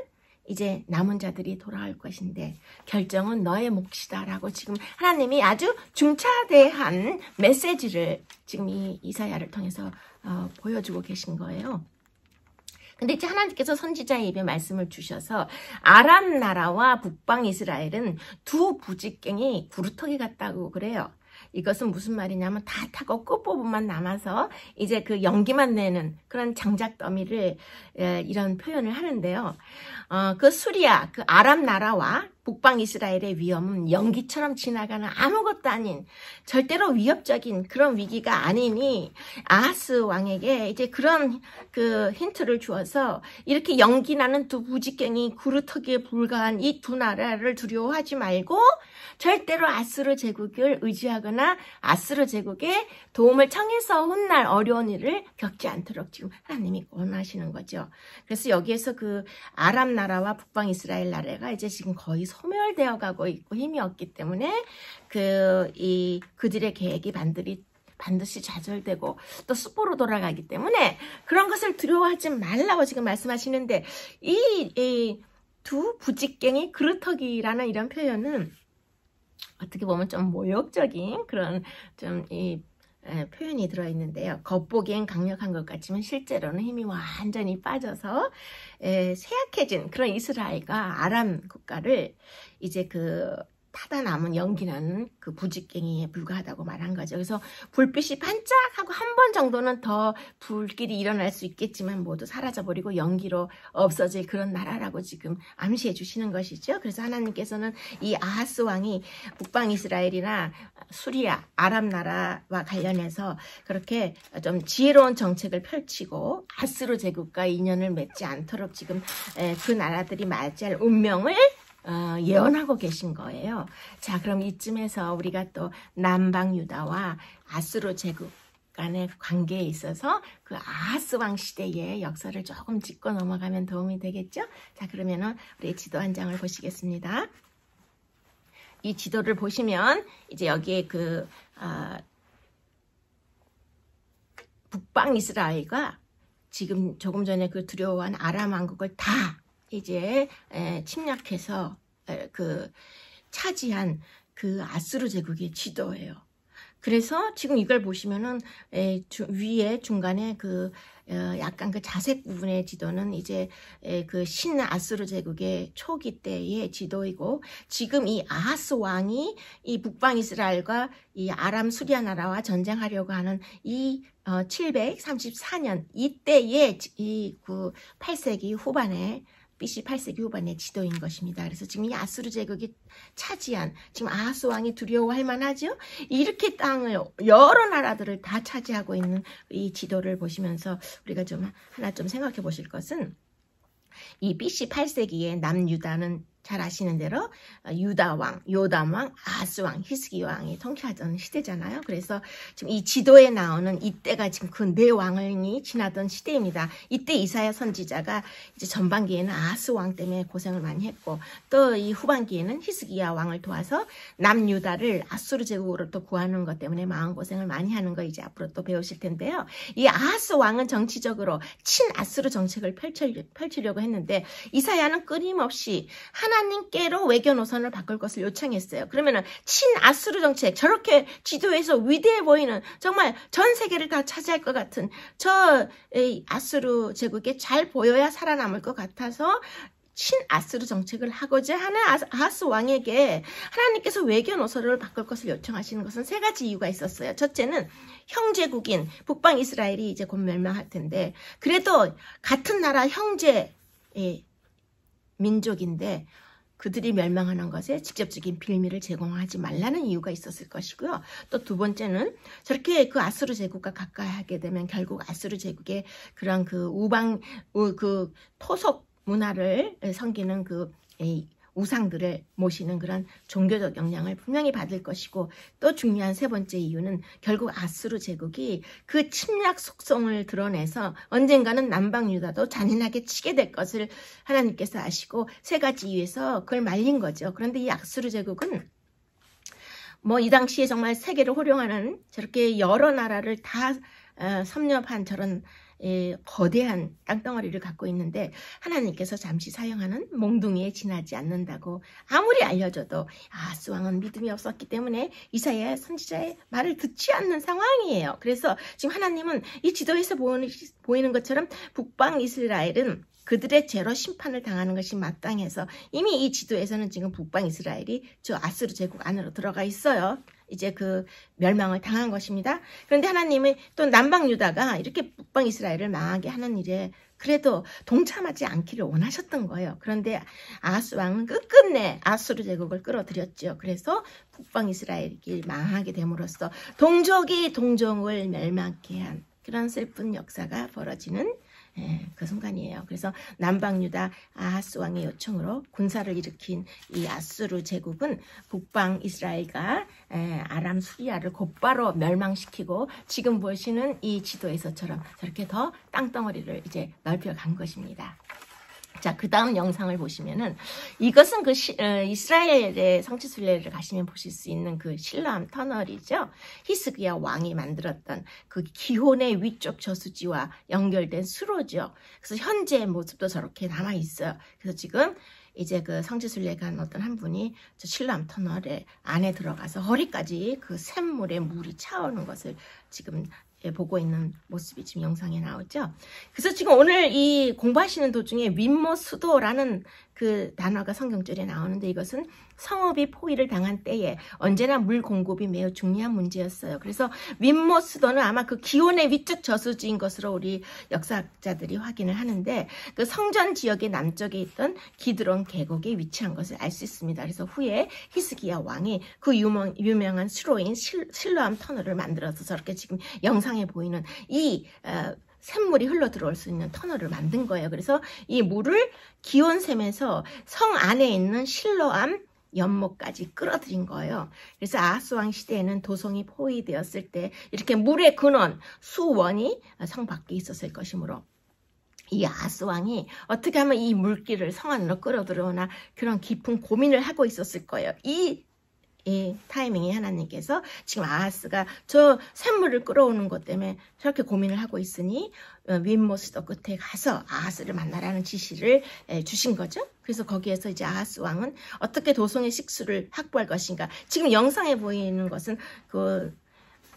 이제 남은 자들이 돌아올 것인데 결정은 너의 몫이다 라고 지금 하나님이 아주 중차대한 메시지를 지금 이 이사야를 통해서 보여주고 계신 거예요. 근데 이제 하나님께서 선지자의 입에 말씀을 주셔서 아람 나라와 북방 이스라엘은 두 부직갱이 구루터기 같다고 그래요. 이것은 무슨 말이냐면 다 타고 끝부분만 남아서 이제 그 연기만 내는 그런 장작 더미를 이런 표현을 하는데요. 그 수리아, 그 아람 나라와 북방 이스라엘의 위험은 연기처럼 지나가는 아무것도 아닌 절대로 위협적인 그런 위기가 아니니 아하스 왕에게 이제 그런 그 힌트를 주어서 이렇게 연기 나는 두 부직갱이 그루터기에 불과한 이 두 나라를 두려워하지 말고 절대로 아수르 제국을 의지하거나 아수르 제국의 도움을 청해서 훗날 어려운 일을 겪지 않도록 지금 하나님이 원하시는 거죠. 그래서 여기에서 그 아람 나라와 북방 이스라엘 나라가 이제 지금 거의 소멸되어 가고 있고 힘이 없기 때문에 그들의 계획이 반드시 좌절되고 또 숲으로 돌아가기 때문에 그런 것을 두려워하지 말라고 지금 말씀하시는데 이 두 부직갱이 그루터기라는 이런 표현은 어떻게 보면 좀 모욕적인 그런 좀 표현이 들어있는데요. 겉보기엔 강력한 것 같지만 실제로는 힘이 완전히 빠져서 쇠약해진 그런 이스라엘과 아람 국가를 이제 그 타다 남은 연기 나는 그 부직갱이에 불과하다고 말한 거죠. 그래서 불빛이 반짝하고 한 번 정도는 더 불길이 일어날 수 있겠지만 모두 사라져버리고 연기로 없어질 그런 나라라고 지금 암시해 주시는 것이죠. 그래서 하나님께서는 이 아하스 왕이 북방 이스라엘이나 수리아, 아람 나라와 관련해서 그렇게 좀 지혜로운 정책을 펼치고 아수르 제국과 인연을 맺지 않도록 지금 그 나라들이 맞이할 운명을 예언하고 계신 거예요. 자, 그럼 이쯤에서 우리가 또 남방 유다와 아수르 제국 간의 관계에 있어서 그 아하스 왕 시대의 역사를 조금 짚고 넘어가면 도움이 되겠죠? 자, 그러면은 우리 지도 한 장을 보시겠습니다. 이 지도를 보시면 이제 여기에 북방 이스라엘과 지금 조금 전에 그 두려워한 아람 왕국을 다 이제 침략해서 차지한 그 아수르 제국의 지도예요. 그래서 지금 이걸 보시면은 위에 중간에 약간 그 자색 부분의 지도는 이제 그 신아수르 제국의 초기 때의 지도이고 지금 이 아하스 왕이 이 북방 이스라엘과 이 아람 수리아 나라와 전쟁하려고 하는 이 734년 이때의 그 8세기 후반에 BC 8세기 후반의 지도인 것입니다. 그래서 지금 이 아수르 제국이 차지한 지금 아하스 왕이 두려워할 만하죠. 이렇게 땅을 여러 나라들을 다 차지하고 있는 이 지도를 보시면서 우리가 하나 생각해 보실 것은 이 BC 8세기에 남유다는 잘 아시는 대로 유다 왕, 요담 왕, 아하스 왕, 히스기 왕이 통치하던 시대잖아요. 그래서 지금 이 지도에 나오는 이때가 지금 그 네 왕이 지나던 시대입니다. 이때 이사야 선지자가 이제 전반기에는 아하스 왕 때문에 고생을 많이 했고 또 이 후반기에는 히스기야 왕을 도와서 남유다를 아수르 제국으로 또 구하는 것 때문에 마음고생을 많이 하는 거 이제 앞으로 또 배우실 텐데요. 이 아하스 왕은 정치적으로 친아수르 정책을 펼치려고 했는데 이사야는 끊임없이 하나님께로 외교 노선을 바꿀 것을 요청했어요. 그러면은 친아수르 정책, 저렇게 지도에서 위대해 보이는 정말 전 세계를 다 차지할 것 같은 아수르 제국에 잘 보여야 살아남을 것 같아서 친아수르 정책을 하고자 하는 아하스 왕에게 하나님께서 외교 노선을 바꿀 것을 요청하시는 것은 세 가지 이유가 있었어요. 첫째는 형제국인 북방 이스라엘이 이제 곧 멸망할 텐데 그래도 같은 나라 형제 민족인데 그들이 멸망하는 것에 직접적인 빌미를 제공하지 말라는 이유가 있었을 것이고요. 또 두 번째는 저렇게 그 아수르 제국과 가까이 하게 되면 결국 아수르 제국의 그런 그 토속 문화를 섬기는 우상들을 모시는 그런 종교적 영향을 분명히 받을 것이고 또 중요한 세 번째 이유는 결국 아수르 제국이 그 침략 속성을 드러내서 언젠가는 남방 유다도 잔인하게 치게 될 것을 하나님께서 아시고 세 가지 이유에서 그걸 말린 거죠. 그런데 이 아수르 제국은 이 당시에 정말 세계를 호령하는 저렇게 여러 나라를 다 섭렵한 저런 거대한 땅덩어리를 갖고 있는데 하나님께서 잠시 사용하는 몽둥이에 지나지 않는다고 아무리 알려줘도 아하스 왕은 믿음이 없었기 때문에 이사야 선지자의 말을 듣지 않는 상황이에요. 그래서 지금 하나님은 이 지도에서 보이는 것처럼 북방 이스라엘은 그들의 죄로 심판을 당하는 것이 마땅해서 이미 이 지도에서는 지금 북방 이스라엘이 저 아수르 제국 안으로 들어가 있어요. 이제 그 멸망을 당한 것입니다. 그런데 하나님은 또 남방 유다가 이렇게 북방 이스라엘을 망하게 하는 일에 그래도 동참하지 않기를 원하셨던 거예요. 그런데 아하스 왕은 끝끝내 아수르 제국을 끌어들였죠. 그래서 북방 이스라엘이 망하게 됨으로써 동족이 동족을 멸망케 한 그런 슬픈 역사가 벌어지는 그 순간이에요. 그래서 남방 유다 아하스 왕의 요청으로 군사를 일으킨 이 아수르 제국은 북방 이스라엘과 아람 수리아를 곧바로 멸망시키고 지금 보시는 이 지도에서처럼 저렇게 더 땅덩어리를 이제 넓혀간 것입니다. 자, 그 다음 영상을 보시면은 이것은 그 이스라엘의 성지순례를 가시면 보실 수 있는 그 실로암 터널이죠. 히스기야 왕이 만들었던 그 기혼의 위쪽 저수지와 연결된 수로죠. 그래서 현재의 모습도 저렇게 남아 있어요. 그래서 지금 이제 그 성지순례 간 어떤 한 분이 저 실로암 터널에 안에 들어가서 허리까지 그 샘물에 물이 차오는 것을 지금 보고 있는 모습이 지금 영상에 나오죠. 그래서 지금 오늘 이 공부하시는 도중에 윗모 수도라는 그 단어가 성경절에 나오는데 이것은 성읍이 포위를 당한 때에 언제나 물 공급이 매우 중요한 문제였어요. 그래서 윗모 수도는 아마 그 기온의 위쪽 저수지인 것으로 우리 역사학자들이 확인을 하는데 그 성전 지역의 남쪽에 있던 기드론 계곡에 위치한 것을 알 수 있습니다. 그래서 후에 히스기야 왕이 그 유명한 수로인 실로암 터널을 만들어서 저렇게 지금 영상에 보이는 이 샘물이 흘러 들어올 수 있는 터널을 만든 거예요. 그래서 이 물을 기온샘에서 성 안에 있는 실로암 연못까지 끌어들인 거예요. 그래서 아하스 왕 시대에는 도성이 포위되었을 때 이렇게 물의 근원 수원이 성 밖에 있었을 것이므로 이 아하스 왕이 어떻게 하면 이 물길을 성 안으로 끌어들여오나 그런 깊은 고민을 하고 있었을 거예요. 이 타이밍에 하나님께서 지금 아하스가 저 샘물을 끌어오는 것 때문에 저렇게 고민을 하고 있으니 윗모 수도 끝에 가서 아하스를 만나라는 지시를 주신 거죠. 그래서 거기에서 이제 아하스 왕은 어떻게 도성의 식수를 확보할 것인가. 지금 영상에 보이는 것은 그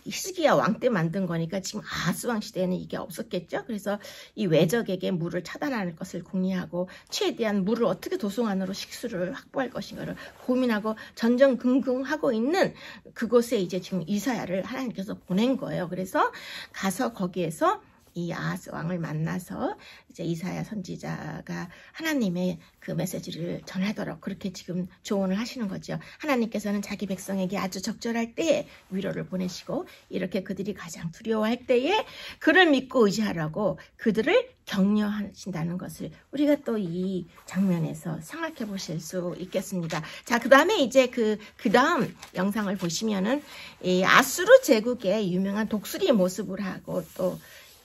히스기야 왕 때 만든 거니까 지금 아하스 왕 시대에는 이게 없었겠죠. 그래서 이 외적에게 물을 차단하는 것을 궁리하고 최대한 물을 어떻게 도성 안으로 식수를 확보할 것인가를 고민하고 전전긍긍하고 있는 그곳에 이제 지금 이사야를 하나님께서 보낸 거예요. 그래서 가서 거기에서 이 아하스 왕을 만나서 이제 이사야 선지자가 하나님의 그 메시지를 전하도록 그렇게 지금 조언을 하시는 거죠. 하나님께서는 자기 백성에게 아주 적절할 때에 위로를 보내시고 이렇게 그들이 가장 두려워할 때에 그를 믿고 의지하라고 그들을 격려하신다는 것을 우리가 또 이 장면에서 생각해 보실 수 있겠습니다. 자, 그 다음에 이제 그 다음 영상을 보시면은 이 아수르 제국의 유명한 독수리 모습을 하고 또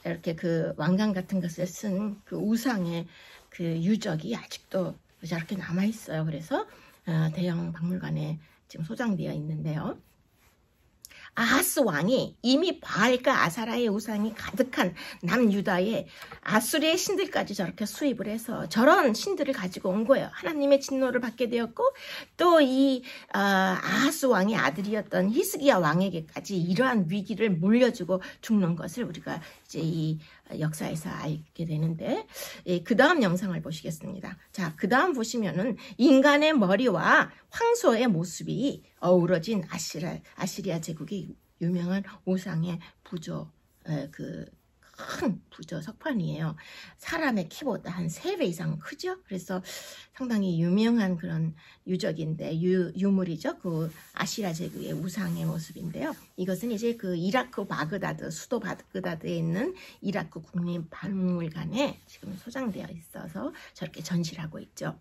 이렇게 그 왕관 같은 것을 쓴 그 우상의 그 유적이 아직도 저렇게 남아 있어요. 그래서 대형 박물관에 지금 소장되어 있는데요. 아하스 왕이 이미 바알과 아사라의 우상이 가득한 남유다에 아수리의 신들까지 저렇게 수입을 해서 저런 신들을 가지고 온 거예요. 하나님의 진노를 받게 되었고 또 이 아하스 왕의 아들이었던 히스기야 왕에게까지 이러한 위기를 물려주고 죽는 것을 우리가 이제 이 역사에서 알게 되는데 그 다음 영상을 보시겠습니다. 자, 그 다음 보시면은 인간의 머리와 황소의 모습이 어우러진 아시리아 제국의 유명한 우상의 부조 그 큰 부조 석판이에요. 사람의 키보다 한 3배 이상 크죠. 그래서 상당히 유명한 그런 유적인데 유물이죠. 그 아시리아 제국의 우상의 모습인데요. 이것은 이제 그 이라크 바그다드 수도 바그다드에 있는 이라크 국립박물관에 지금 소장되어 있어서 저렇게 전시를 하고 있죠.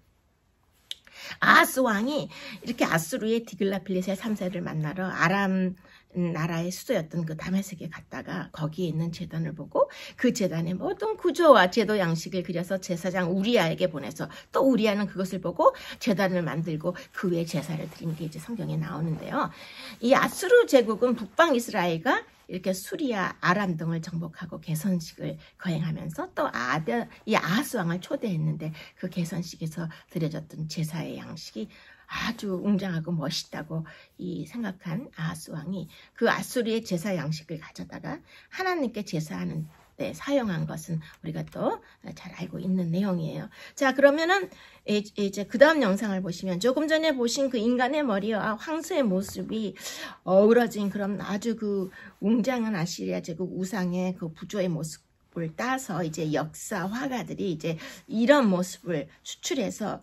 아하스 왕이 이렇게 아수르의 디글라필레셋 3세를 만나러 아람 나라의 수도였던 그 다메섹에 갔다가 거기에 있는 제단을 보고 그 제단의 모든 구조와 제도 양식을 그려서 제사장 우리아에게 보내서 또 우리아는 그것을 보고 제단을 만들고 그 외에 제사를 드린 게 이제 성경에 나오는데요. 이 아수르 제국은 북방 이스라엘과 이렇게 수리아, 아람 등을 정복하고 개선식을 거행하면서 또 이 아하스 왕을 초대했는데 그 개선식에서 드려졌던 제사의 양식이 아주 웅장하고 멋있다고 생각한 아하스 왕이 그 아수리의 제사 양식을 가져다가 하나님께 제사하는 네, 사용한 것은 우리가 또 잘 알고 있는 내용이에요. 자, 그러면은 이제 그 다음 영상을 보시면 조금 전에 보신 그 인간의 머리와 황소의 모습이 어우러진 그런 아주 그 웅장한 아시리아 제국 우상의 그 부조의 모습을 따서 이제 역사 화가들이 이제 이런 모습을 추출해서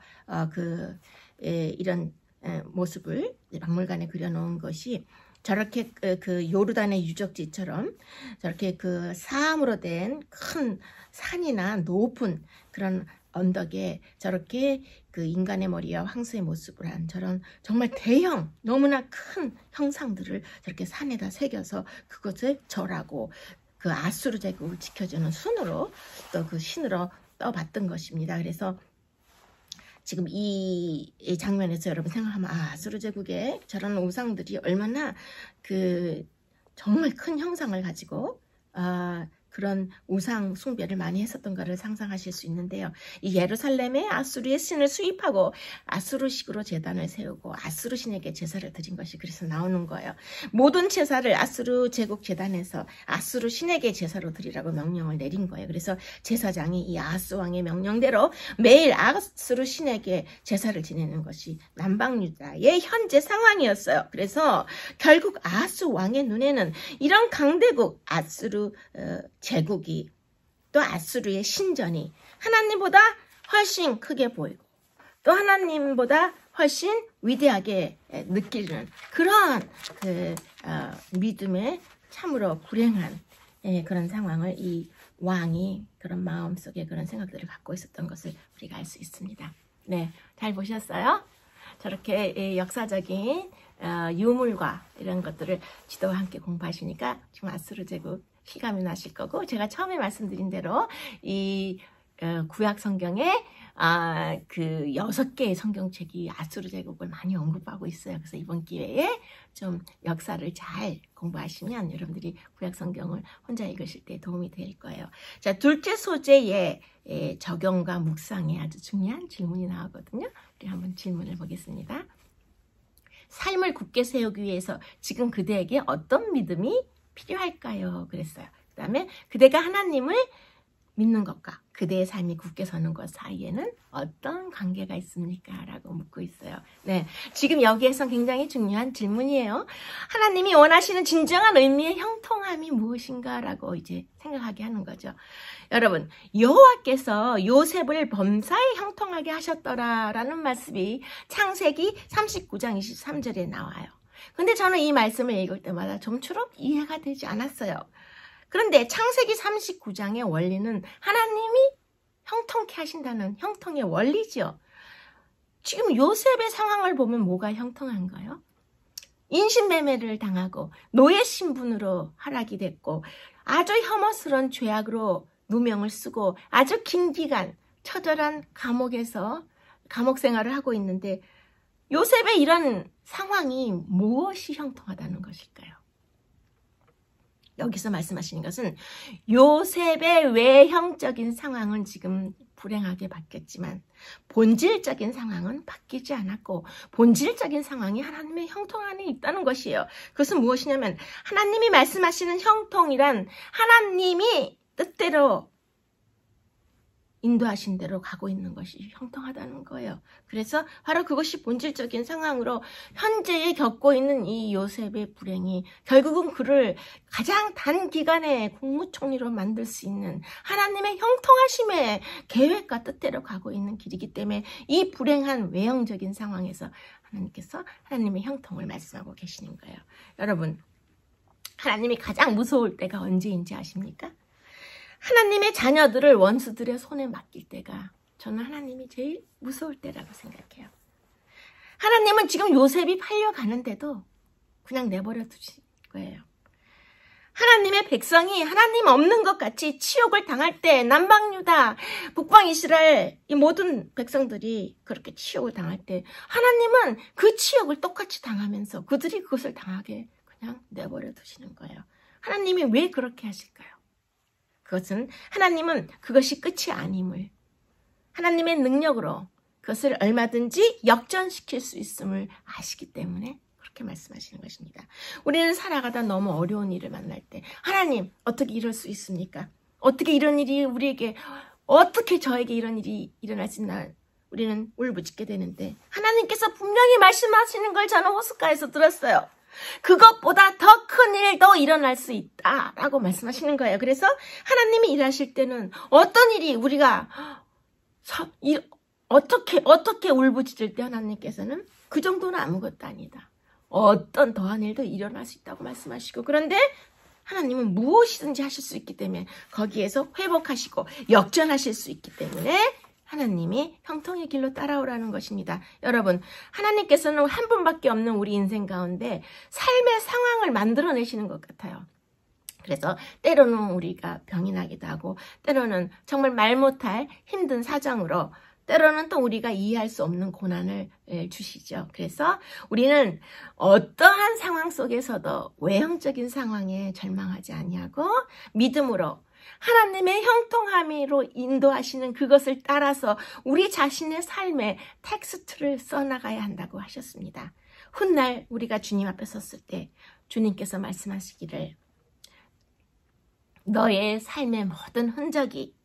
이런 모습을 박물관에 그려놓은 것이 저렇게 그 요르단의 유적지처럼 저렇게 그 사암으로 된 큰 산이나 높은 그런 언덕에 저렇게 그 인간의 머리와 황소의 모습을 한 저런 정말 대형 너무나 큰 형상들을 저렇게 산에다 새겨서 그것을 절하고 그 아수르 제국을 지켜주는 순으로 또 그 신으로 떠봤던 것입니다. 그래서 지금 이 장면에서 여러분 생각하면 아수르 제국의 저런 우상들이 얼마나 그 정말 큰 형상을 가지고 그런 우상 숭배를 많이 했었던가를 상상하실 수 있는데요. 이 예루살렘에 아수르의 신을 수입하고 아수르식으로 제단을 세우고 아수르 신에게 제사를 드린 것이 그래서 나오는 거예요. 모든 제사를 아수르 제국 제단에서 아수르 신에게 제사로 드리라고 명령을 내린 거예요. 그래서 제사장이 이 아하스 왕의 명령대로 매일 아수르 신에게 제사를 지내는 것이 남방유다의 현재 상황이었어요. 그래서 결국 아하스 왕의 눈에는 이런 강대국 아수르 제국이 또 아수르의 신전이 하나님보다 훨씬 크게 보이고 또 하나님보다 훨씬 위대하게 느끼는 그런 믿음의 참으로 불행한 그런 상황을 이 왕이 그런 마음속에 그런 생각들을 갖고 있었던 것을 우리가 알 수 있습니다. 네, 잘 보셨어요? 저렇게 역사적인 유물과 이런 것들을 지도와 함께 공부하시니까 지금 아수르 제국 실감이 나실 거고, 제가 처음에 말씀드린 대로 이 구약 성경에 그 6개의 성경책이 아수르 제국을 많이 언급하고 있어요. 그래서 이번 기회에 좀 역사를 잘 공부하시면 여러분들이 구약 성경을 혼자 읽으실 때 도움이 될 거예요. 자, 둘째 소재의 적용과 묵상에 아주 중요한 질문이 나오거든요. 우리 한번 질문을 보겠습니다. 삶을 굳게 세우기 위해서 지금 그대에게 어떤 믿음이 필요할까요? 그랬어요. 그 다음에 그대가 하나님을 믿는 것과 그대의 삶이 굳게 서는 것 사이에는 어떤 관계가 있습니까? 라고 묻고 있어요. 네, 지금 여기에서 굉장히 중요한 질문이에요. 하나님이 원하시는 진정한 의미의 형통함이 무엇인가? 라고 이제 생각하게 하는 거죠. 여러분, 여호와께서 요셉을 범사에 형통하게 하셨더라 라는 말씀이 창세기 39장 23절에 나와요. 근데 저는 이 말씀을 읽을 때마다 좀처럼 이해가 되지 않았어요. 그런데 창세기 39장의 원리는 하나님이 형통케 하신다는 형통의 원리죠. 지금 요셉의 상황을 보면 뭐가 형통한가요? 인신매매를 당하고 노예 신분으로 하락이 됐고 아주 혐오스러운 죄악으로 누명을 쓰고 아주 긴 기간 처절한 감옥에서 감옥 생활을 하고 있는데 요셉의 이런 상황이 무엇이 형통하다는 것일까요? 여기서 말씀하시는 것은 요셉의 외형적인 상황은 지금 불행하게 바뀌었지만 본질적인 상황은 바뀌지 않았고 본질적인 상황이 하나님의 형통 안에 있다는 것이에요. 그것은 무엇이냐면 하나님이 말씀하시는 형통이란 하나님이 뜻대로 인도하신 대로 가고 있는 것이 형통하다는 거예요. 그래서 바로 그것이 본질적인 상황으로 현재에 겪고 있는 이 요셉의 불행이 결국은 그를 가장 단기간에 국무총리로 만들 수 있는 하나님의 형통하심의 계획과 뜻대로 가고 있는 길이기 때문에 이 불행한 외형적인 상황에서 하나님께서 하나님의 형통을 말씀하고 계시는 거예요. 여러분, 하나님이 가장 무서울 때가 언제인지 아십니까? 하나님의 자녀들을 원수들의 손에 맡길 때가 저는 하나님이 제일 무서울 때라고 생각해요. 하나님은 지금 요셉이 팔려가는데도 그냥 내버려 두실 거예요. 하나님의 백성이 하나님 없는 것 같이 치욕을 당할 때 남방유다, 북방 이스라엘 이 모든 백성들이 그렇게 치욕을 당할 때 하나님은 그 치욕을 똑같이 당하면서 그들이 그것을 당하게 그냥 내버려 두시는 거예요. 하나님이 왜 그렇게 하실까요? 그것은 하나님은 그것이 끝이 아님을 하나님의 능력으로 그것을 얼마든지 역전시킬 수 있음을 아시기 때문에 그렇게 말씀하시는 것입니다. 우리는 살아가다 너무 어려운 일을 만날 때 하나님 어떻게 이럴 수 있습니까? 어떻게 이런 일이 우리에게, 어떻게 저에게 이런 일이 일어날 수 있나 우리는 울부짖게 되는데, 하나님께서 분명히 말씀하시는 걸 저는 호숫가에서 들었어요. 그것보다 더 큰 일도 일어날 수 있다라고 말씀하시는 거예요. 그래서 하나님이 일하실 때는 어떤 일이 우리가 어떻게 울부짖을 때 하나님께서는 그 정도는 아무것도 아니다, 어떤 더한 일도 일어날 수 있다고 말씀하시고, 그런데 하나님은 무엇이든지 하실 수 있기 때문에 거기에서 회복하시고 역전하실 수 있기 때문에 하나님이 형통의 길로 따라오라는 것입니다. 여러분, 하나님께서는 한 분밖에 없는 우리 인생 가운데 삶의 상황을 만들어내시는 것 같아요. 그래서 때로는 우리가 병이 나기도 하고, 때로는 정말 말 못할 힘든 사정으로, 때로는 또 우리가 이해할 수 없는 고난을 주시죠. 그래서 우리는 어떠한 상황 속에서도 외형적인 상황에 절망하지 아니하고 믿음으로 하나님의 형통함으로 인도하시는 그것을 따라서 우리 자신의 삶의 텍스트를 써나가야 한다고 하셨습니다. 훗날 우리가 주님 앞에 섰을 때 주님께서 말씀하시기를, 너의 삶의 모든 흔적이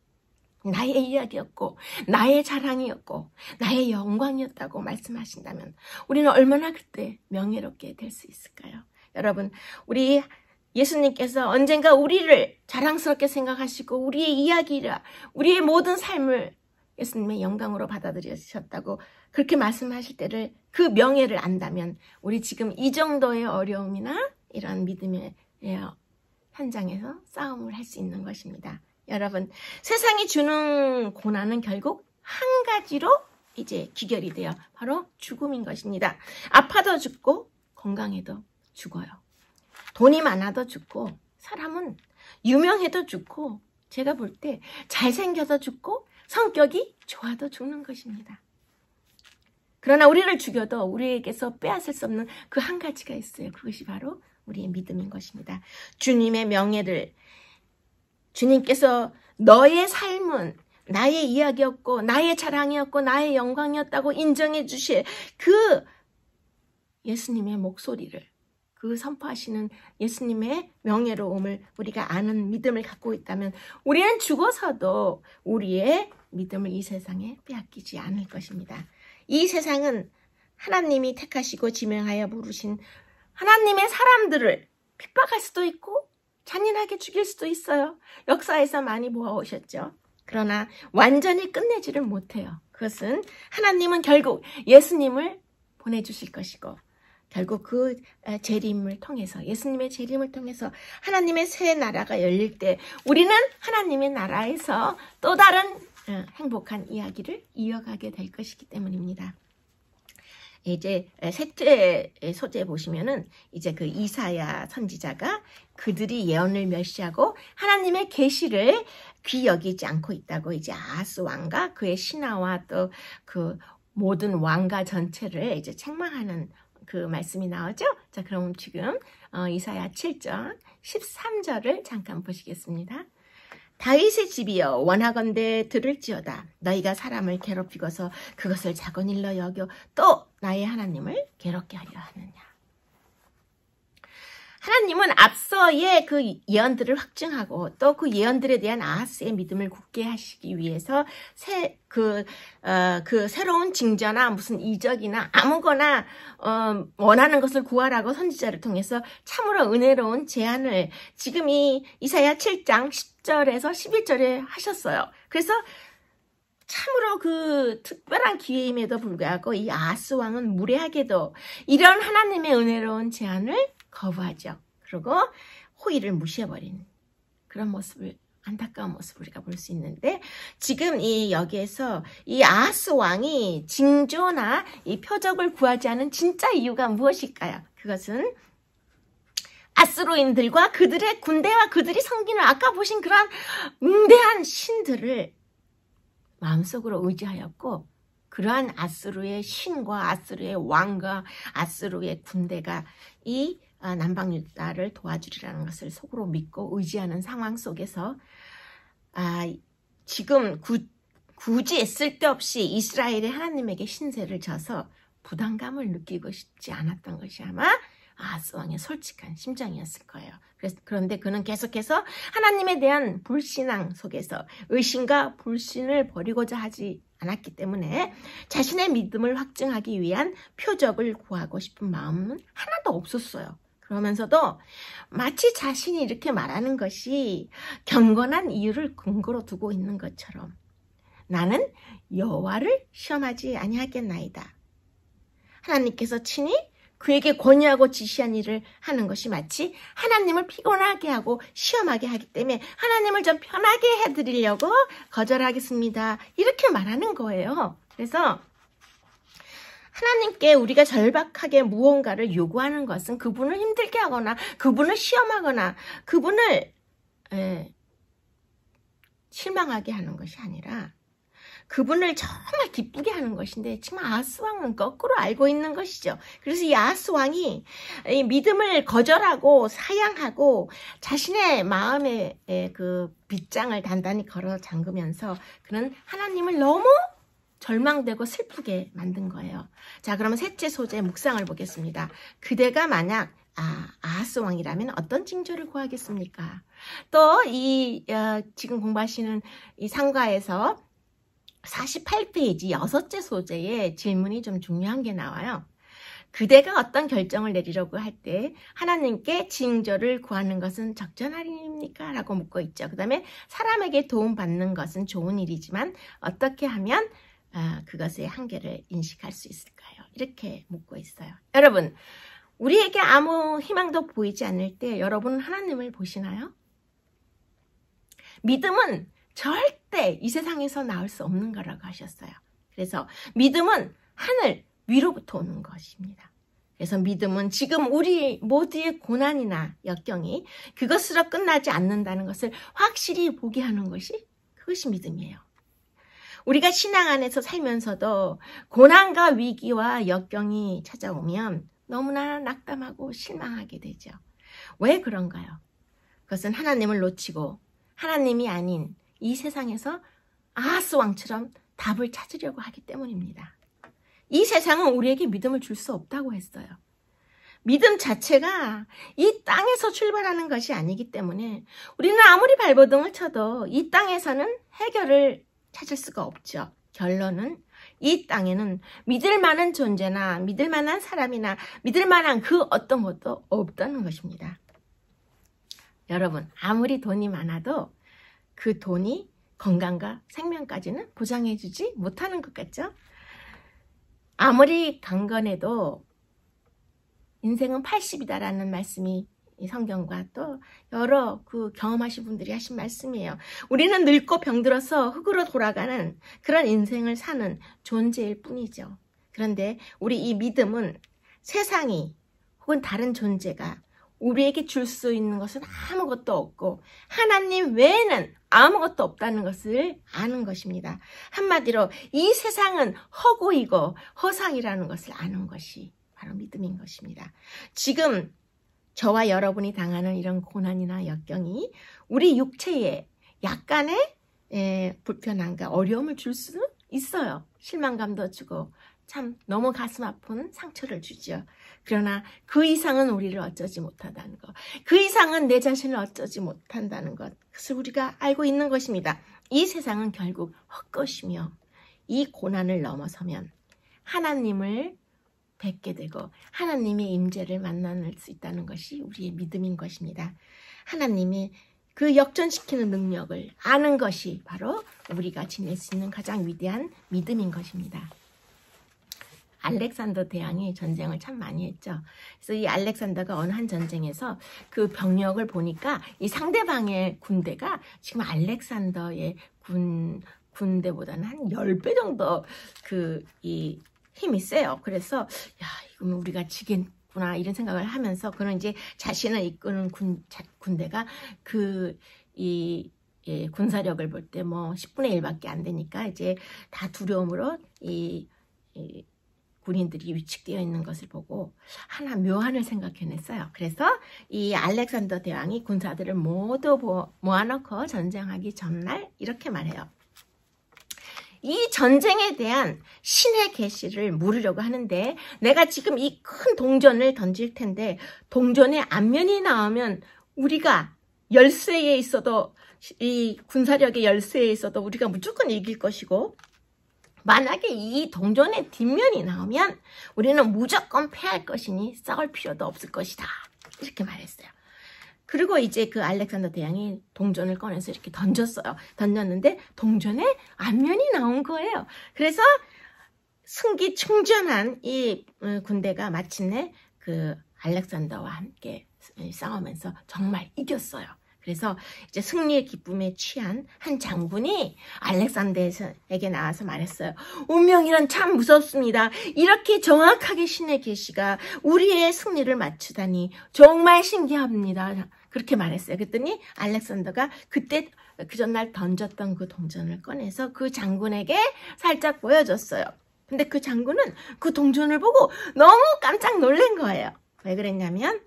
나의 이야기였고 나의 자랑이었고 나의 영광이었다고 말씀하신다면 우리는 얼마나 그때 명예롭게 될 수 있을까요? 여러분, 우리 예수님께서 언젠가 우리를 자랑스럽게 생각하시고 우리의 이야기라, 우리의 모든 삶을 예수님의 영광으로 받아들이셨다고 그렇게 말씀하실 때를, 그 명예를 안다면 우리 지금 이 정도의 어려움이나 이런 믿음의 현장에서 싸움을 할 수 있는 것입니다. 여러분, 세상이 주는 고난은 결국 한 가지로 이제 귀결이 돼요. 바로 죽음인 것입니다. 아파도 죽고 건강해도 죽어요. 돈이 많아도 죽고, 사람은 유명해도 죽고, 제가 볼 때 잘생겨도 죽고 성격이 좋아도 죽는 것입니다. 그러나 우리를 죽여도 우리에게서 빼앗을 수 없는 그 한 가지가 있어요. 그것이 바로 우리의 믿음인 것입니다. 주님의 명예를, 주님께서 너의 삶은 나의 이야기였고 나의 자랑이었고 나의 영광이었다고 인정해 주실 그 예수님의 목소리를, 그 선포하시는 예수님의 명예로움을 우리가 아는 믿음을 갖고 있다면 우리는 죽어서도 우리의 믿음을 이 세상에 빼앗기지 않을 것입니다. 이 세상은 하나님이 택하시고 지명하여 부르신 하나님의 사람들을 핍박할 수도 있고 잔인하게 죽일 수도 있어요. 역사에서 많이 보아오셨죠. 그러나 완전히 끝내지를 못해요. 그것은 하나님은 결국 예수님을 보내주실 것이고, 결국 그 재림을 통해서, 예수님의 재림을 통해서 하나님의 새 나라가 열릴 때 우리는 하나님의 나라에서 또 다른 행복한 이야기를 이어가게 될 것이기 때문입니다. 이제 셋째 소재 보시면은 이제 그 이사야 선지자가 그들이 예언을 멸시하고 하나님의 계시를 귀 여기지 않고 있다고 이제 아하스 왕과 그의 신하와 또 그 모든 왕가 전체를 이제 책망하는 그 말씀이 나오죠. 자, 그럼 지금 이사야 7장 13절을 잠깐 보시겠습니다. 다윗의 집이여, 원하건대 들을지어다. 너희가 사람을 괴롭히고서 그것을 작은 일로 여겨 또 나의 하나님을 괴롭게 하려 하느냐. 하나님은 앞서의 그 예언들을 확증하고 또 그 예언들에 대한 아하스의 믿음을 굳게 하시기 위해서 그 새로운 징조나 무슨 이적이나 아무거나 원하는 것을 구하라고 선지자를 통해서 참으로 은혜로운 제안을 지금 이 이사야 7장 10절에서 11절에 하셨어요. 그래서 참으로 그 특별한 기회임에도 불구하고 이 아하스 왕은 무례하게도 이런 하나님의 은혜로운 제안을 거부하죠. 그리고 호의를 무시해버리는 그런 모습을, 안타까운 모습을 우리가 볼 수 있는데, 지금 이 여기에서 이 아하스 왕이 징조나 이 표적을 구하지 않은 진짜 이유가 무엇일까요? 그것은 아스로인들과 그들의 군대와 그들이 섬기는 아까 보신 그러한 응대한 신들을 마음속으로 의지하였고, 그러한 아스루의 신과 아스루의 왕과 아스루의 군대가 이 남방 유다를 도와주리라는 것을 속으로 믿고 의지하는 상황 속에서 지금 굳이 쓸데없이 이스라엘의 하나님에게 신세를 져서 부담감을 느끼고 싶지 않았던 것이 아마 아하스 왕의 솔직한 심정이었을 거예요. 그런데 그는 계속해서 하나님에 대한 불신앙 속에서 의심과 불신을 버리고자 하지 않았기 때문에 자신의 믿음을 확증하기 위한 표적을 구하고 싶은 마음은 하나도 없었어요. 그러면서도 마치 자신이 이렇게 말하는 것이 경건한 이유를 근거로 두고 있는 것처럼 나는 여호와를 시험하지 아니하겠나이다. 하나님께서 친히 그에게 권유하고 지시한 일을 하는 것이 마치 하나님을 피곤하게 하고 시험하게 하기 때문에 하나님을 좀 편하게 해드리려고 거절하겠습니다. 이렇게 말하는 거예요. 그래서 하나님께 우리가 절박하게 무언가를 요구하는 것은 그분을 힘들게 하거나 그분을 시험하거나 그분을 실망하게 하는 것이 아니라 그분을 정말 기쁘게 하는 것인데 지금 아하스 왕은 거꾸로 알고 있는 것이죠. 그래서 이 아하스 왕이 이 믿음을 거절하고 사양하고 자신의 마음의 그 빗장을 단단히 걸어 잠그면서 그는 하나님을 너무 절망되고 슬프게 만든 거예요. 자, 그러면 셋째 소재 묵상을 보겠습니다. 그대가 만약 아하스 왕이라면 어떤 징조를 구하겠습니까? 또 지금 공부하시는 이 상가에서 48페이지 여섯째 소재에 질문이 좀 중요한 게 나와요. 그대가 어떤 결정을 내리려고 할 때 하나님께 징조를 구하는 것은 적절하리입니까? 라고 묻고 있죠. 그 다음에 사람에게 도움받는 것은 좋은 일이지만 어떻게 하면 그것의 한계를 인식할 수 있을까요? 이렇게 묻고 있어요. 여러분, 우리에게 아무 희망도 보이지 않을 때 여러분은 하나님을 보시나요? 믿음은 절대 이 세상에서 나올 수 없는 거라고 하셨어요. 그래서 믿음은 하늘 위로부터 오는 것입니다. 그래서 믿음은 지금 우리 모두의 고난이나 역경이 그것으로 끝나지 않는다는 것을 확실히 보게 하는 것이 그것이 믿음이에요. 우리가 신앙 안에서 살면서도 고난과 위기와 역경이 찾아오면 너무나 낙담하고 실망하게 되죠. 왜 그런가요? 그것은 하나님을 놓치고 하나님이 아닌 이 세상에서 아하스 왕처럼 답을 찾으려고 하기 때문입니다. 이 세상은 우리에게 믿음을 줄 수 없다고 했어요. 믿음 자체가 이 땅에서 출발하는 것이 아니기 때문에 우리는 아무리 발버둥을 쳐도 이 땅에서는 해결을 찾을 수가 없죠. 결론은 이 땅에는 믿을 만한 존재나 믿을 만한 사람이나 믿을 만한 그 어떤 것도 없다는 것입니다. 여러분, 아무리 돈이 많아도 그 돈이 건강과 생명까지는 보장해주지 못하는 것 같죠? 아무리 강건해도 인생은 80이다라는 말씀이 이 성경과 또 여러 그 경험하신 분들이 하신 말씀이에요. 우리는 늙고 병들어서 흙으로 돌아가는 그런 인생을 사는 존재일 뿐이죠. 그런데 우리 이 믿음은 세상이 혹은 다른 존재가 우리에게 줄 수 있는 것은 아무것도 없고 하나님 외에는 아무것도 없다는 것을 아는 것입니다. 한마디로 이 세상은 허구이고 허상이라는 것을 아는 것이 바로 믿음인 것입니다. 지금 저와 여러분이 당하는 이런 고난이나 역경이 우리 육체에 약간의 불편함과 어려움을 줄 수는 있어요. 실망감도 주고 참 너무 가슴 아픈 상처를 주죠. 그러나 그 이상은 우리를 어쩌지 못하다는 것, 그 이상은 내 자신을 어쩌지 못한다는 것, 그것을 우리가 알고 있는 것입니다. 이 세상은 결국 헛것이며 이 고난을 넘어서면 하나님을 뵙게 되고 하나님의 임재를 만날 수 있다는 것이 우리의 믿음인 것입니다. 하나님의 그 역전시키는 능력을 아는 것이 바로 우리가 지낼 수 있는 가장 위대한 믿음인 것입니다. 알렉산더 대왕이 전쟁을 참 많이 했죠. 그래서 이 알렉산더가 어느 한 전쟁에서 그 병력을 보니까 이 상대방의 군대가 지금 알렉산더의 군대보다는 한 10배 정도 이 힘이 세요. 그래서 야, 이건 우리가 지겠구나 이런 생각을 하면서 그는 이제 자신을 이끄는 군대가 군사력을 볼 때 뭐 10분의 1밖에 안 되니까 이제 다 두려움으로 군인들이 위축되어 있는 것을 보고 하나 묘안을 생각해냈어요. 그래서 이 알렉산더 대왕이 군사들을 모두 모아놓고 전쟁하기 전날 이렇게 말해요. 이 전쟁에 대한 신의 계시를 물으려고 하는데, 내가 지금 이 큰 동전을 던질 텐데 동전의 앞면이 나오면 우리가 열세에 있어도, 이 군사력의 열세에 있어도 우리가 무조건 이길 것이고, 만약에 이 동전의 뒷면이 나오면 우리는 무조건 패할 것이니 싸울 필요도 없을 것이다. 이렇게 말했어요. 그리고 이제 그 알렉산더 대왕이 동전을 꺼내서 이렇게 던졌어요. 던졌는데 동전의 앞면이 나온 거예요. 그래서 승기 충전한 이 군대가 마침내 그 알렉산더와 함께 싸우면서 정말 이겼어요. 그래서 이제 승리의 기쁨에 취한 한 장군이 알렉산더에게 나와서 말했어요. 운명이란 참 무섭습니다. 이렇게 정확하게 신의 계시가 우리의 승리를 맞추다니 정말 신기합니다. 그렇게 말했어요. 그랬더니 알렉산더가 그때 그 전날 던졌던 그 동전을 꺼내서 그 장군에게 살짝 보여줬어요. 근데 그 장군은 그 동전을 보고 너무 깜짝 놀란 거예요. 왜 그랬냐면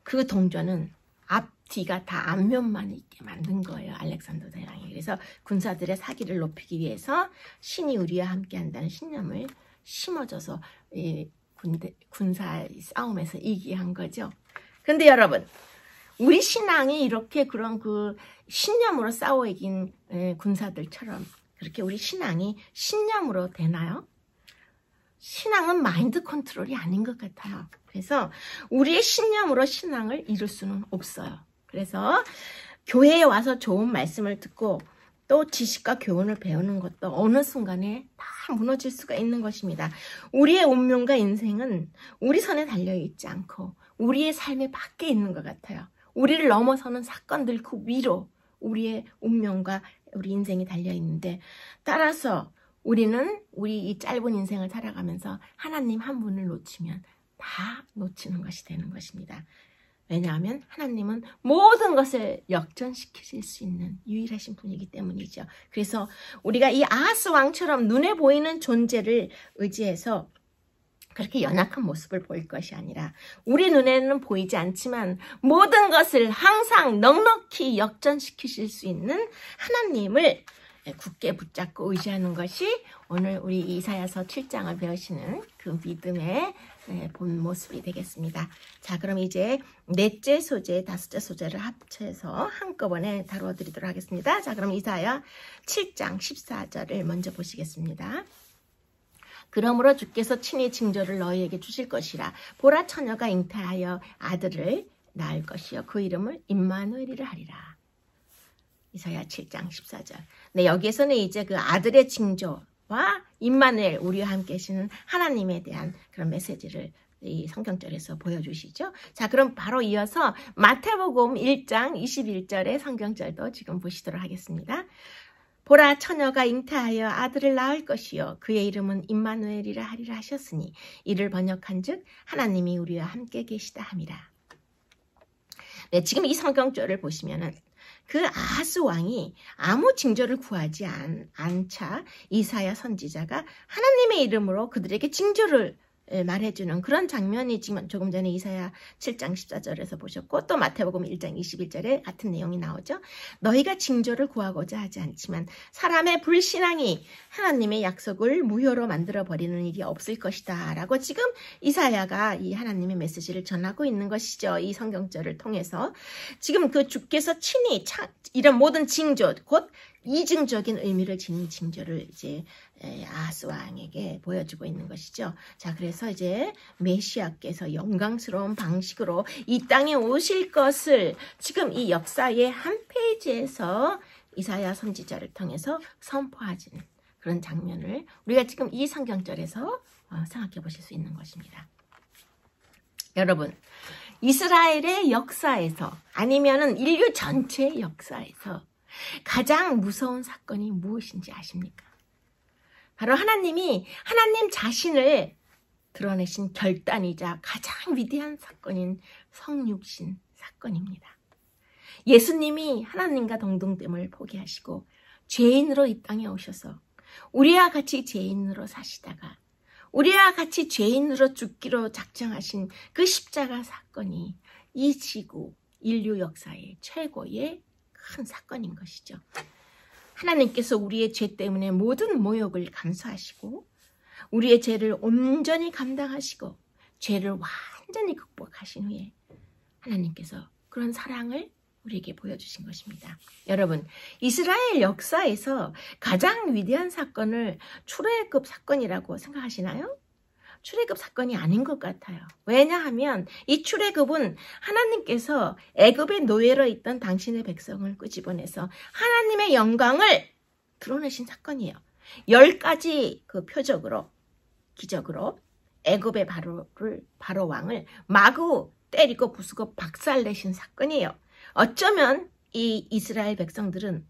그 동전은 앞뒤가 다 앞면만 있게 만든 거예요. 알렉산더 대왕이. 그래서 군사들의 사기를 높이기 위해서 신이 우리와 함께 한다는 신념을 심어줘서 이 군사 싸움에서 이기게 한 거죠. 근데 여러분, 우리 신앙이 이렇게 그런 그 신념으로 싸워 이긴 군사들처럼 그렇게 우리 신앙이 신념으로 되나요? 신앙은 마인드 컨트롤이 아닌 것 같아요. 그래서 우리의 신념으로 신앙을 이룰 수는 없어요. 그래서 교회에 와서 좋은 말씀을 듣고 또 지식과 교훈을 배우는 것도 어느 순간에 다 무너질 수가 있는 것입니다. 우리의 운명과 인생은 우리 손에 달려있지 않고 우리의 삶의 밖에 있는 것 같아요. 우리를 넘어서는 사건들 그 위로 우리의 운명과 우리 인생이 달려있는데, 따라서 우리는 우리 이 짧은 인생을 살아가면서 하나님 한 분을 놓치면 다 놓치는 것이 되는 것입니다. 왜냐하면 하나님은 모든 것을 역전시키실 수 있는 유일하신 분이기 때문이죠. 그래서 우리가 이 아하스 왕처럼 눈에 보이는 존재를 의지해서 그렇게 연약한 모습을 보일 것이 아니라 우리 눈에는 보이지 않지만 모든 것을 항상 넉넉히 역전시키실 수 있는 하나님을 굳게 붙잡고 의지하는 것이 오늘 우리 이사야서 7장을 배우시는 그 믿음의 본 모습이 되겠습니다. 자, 그럼 이제 넷째 소재, 다섯째 소재를 합쳐서 한꺼번에 다루어드리도록 하겠습니다. 자, 그럼 이사야 7장 14절을 먼저 보시겠습니다. 그러므로 주께서 친히 징조를 너희에게 주실 것이라. 보라, 처녀가 잉태하여 아들을 낳을 것이요 그 이름을 임마누엘이라 하리라. 이사야 7장 14절. 네, 여기에서는 이제 그 아들의 징조와 임마누엘, 우리와 함께 계시는 하나님에 대한 그런 메시지를 이 성경절에서 보여주시죠. 자, 그럼 바로 이어서 마태복음 1장 21절의 성경절도 지금 보시도록 하겠습니다. 보라, 처녀가 잉태하여 아들을 낳을 것이요 그의 이름은 임마누엘이라 하리라 하셨으니 이를 번역한즉 하나님이 우리와 함께 계시다 함이라. 네, 지금 이 성경절을 보시면은 그 아하스 왕이 아무 징조를 구하지 않자 이사야 선지자가 하나님의 이름으로 그들에게 징조를 말해주는 그런 장면이 지금 조금 전에 이사야 7장 14절에서 보셨고, 또 마태복음 1장 21절에 같은 내용이 나오죠. 너희가 징조를 구하고자 하지 않지만 사람의 불신앙이 하나님의 약속을 무효로 만들어버리는 일이 없을 것이다 라고 지금 이사야가 이 하나님의 메시지를 전하고 있는 것이죠. 이 성경절을 통해서 지금 그 주께서 친히 이런 모든 징조, 곧 이중적인 의미를 지닌 징조를 이제 아하스 왕에게 보여주고 있는 것이죠. 자, 그래서 이제 메시아께서 영광스러운 방식으로 이 땅에 오실 것을 지금 이 역사의 한 페이지에서 이사야 선지자를 통해서 선포하는 그런 장면을 우리가 지금 이 성경절에서 생각해 보실 수 있는 것입니다. 여러분, 이스라엘의 역사에서 아니면은 인류 전체의 역사에서 가장 무서운 사건이 무엇인지 아십니까? 바로 하나님이 하나님 자신을 드러내신 결단이자 가장 위대한 사건인 성육신 사건입니다. 예수님이 하나님과 동등됨을 포기하시고 죄인으로 이 땅에 오셔서 우리와 같이 죄인으로 사시다가 우리와 같이 죄인으로 죽기로 작정하신 그 십자가 사건이 이 지구 인류 역사의 최고의 큰 사건인 것이죠. 하나님께서 우리의 죄 때문에 모든 모욕을 감수하시고 우리의 죄를 온전히 감당하시고 죄를 완전히 극복하신 후에 하나님께서 그런 사랑을 우리에게 보여주신 것입니다. 여러분, 이스라엘 역사에서 가장 위대한 사건을 출애굽 사건이라고 생각하시나요? 출애굽 사건이 아닌 것 같아요. 왜냐하면 이 출애굽은 하나님께서 애굽의 노예로 있던 당신의 백성을 끄집어내서 하나님의 영광을 드러내신 사건이에요. 10가지 그 표적으로, 기적으로 애굽의 바로 왕을 마구 때리고 부수고 박살내신 사건이에요. 어쩌면 이 이스라엘 백성들은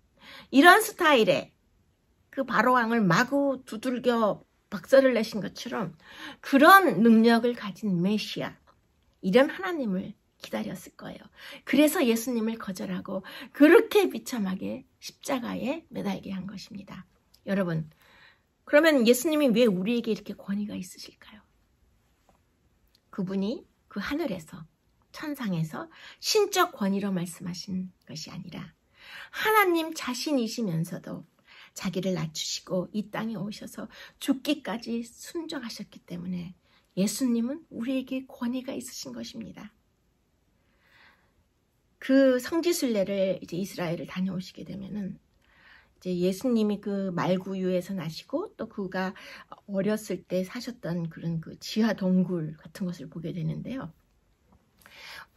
이런 스타일의 그 바로 왕을 마구 두들겨 박살을 내신 것처럼 그런 능력을 가진 메시아, 이런 하나님을 기다렸을 거예요. 그래서 예수님을 거절하고 그렇게 비참하게 십자가에 매달게 한 것입니다. 여러분, 그러면 예수님이 왜 우리에게 이렇게 권위가 있으실까요? 그분이 그 하늘에서, 천상에서 신적 권위로 말씀하신 것이 아니라 하나님 자신이시면서도 자기를 낮추시고 이 땅에 오셔서 죽기까지 순종하셨기 때문에 예수님은 우리에게 권위가 있으신 것입니다. 그 성지순례를 이제 이스라엘을 다녀오시게 되면은 이제 예수님이 그 말구유에서 나시고 또 그가 어렸을 때 사셨던 그런 그 지하 동굴 같은 것을 보게 되는데요.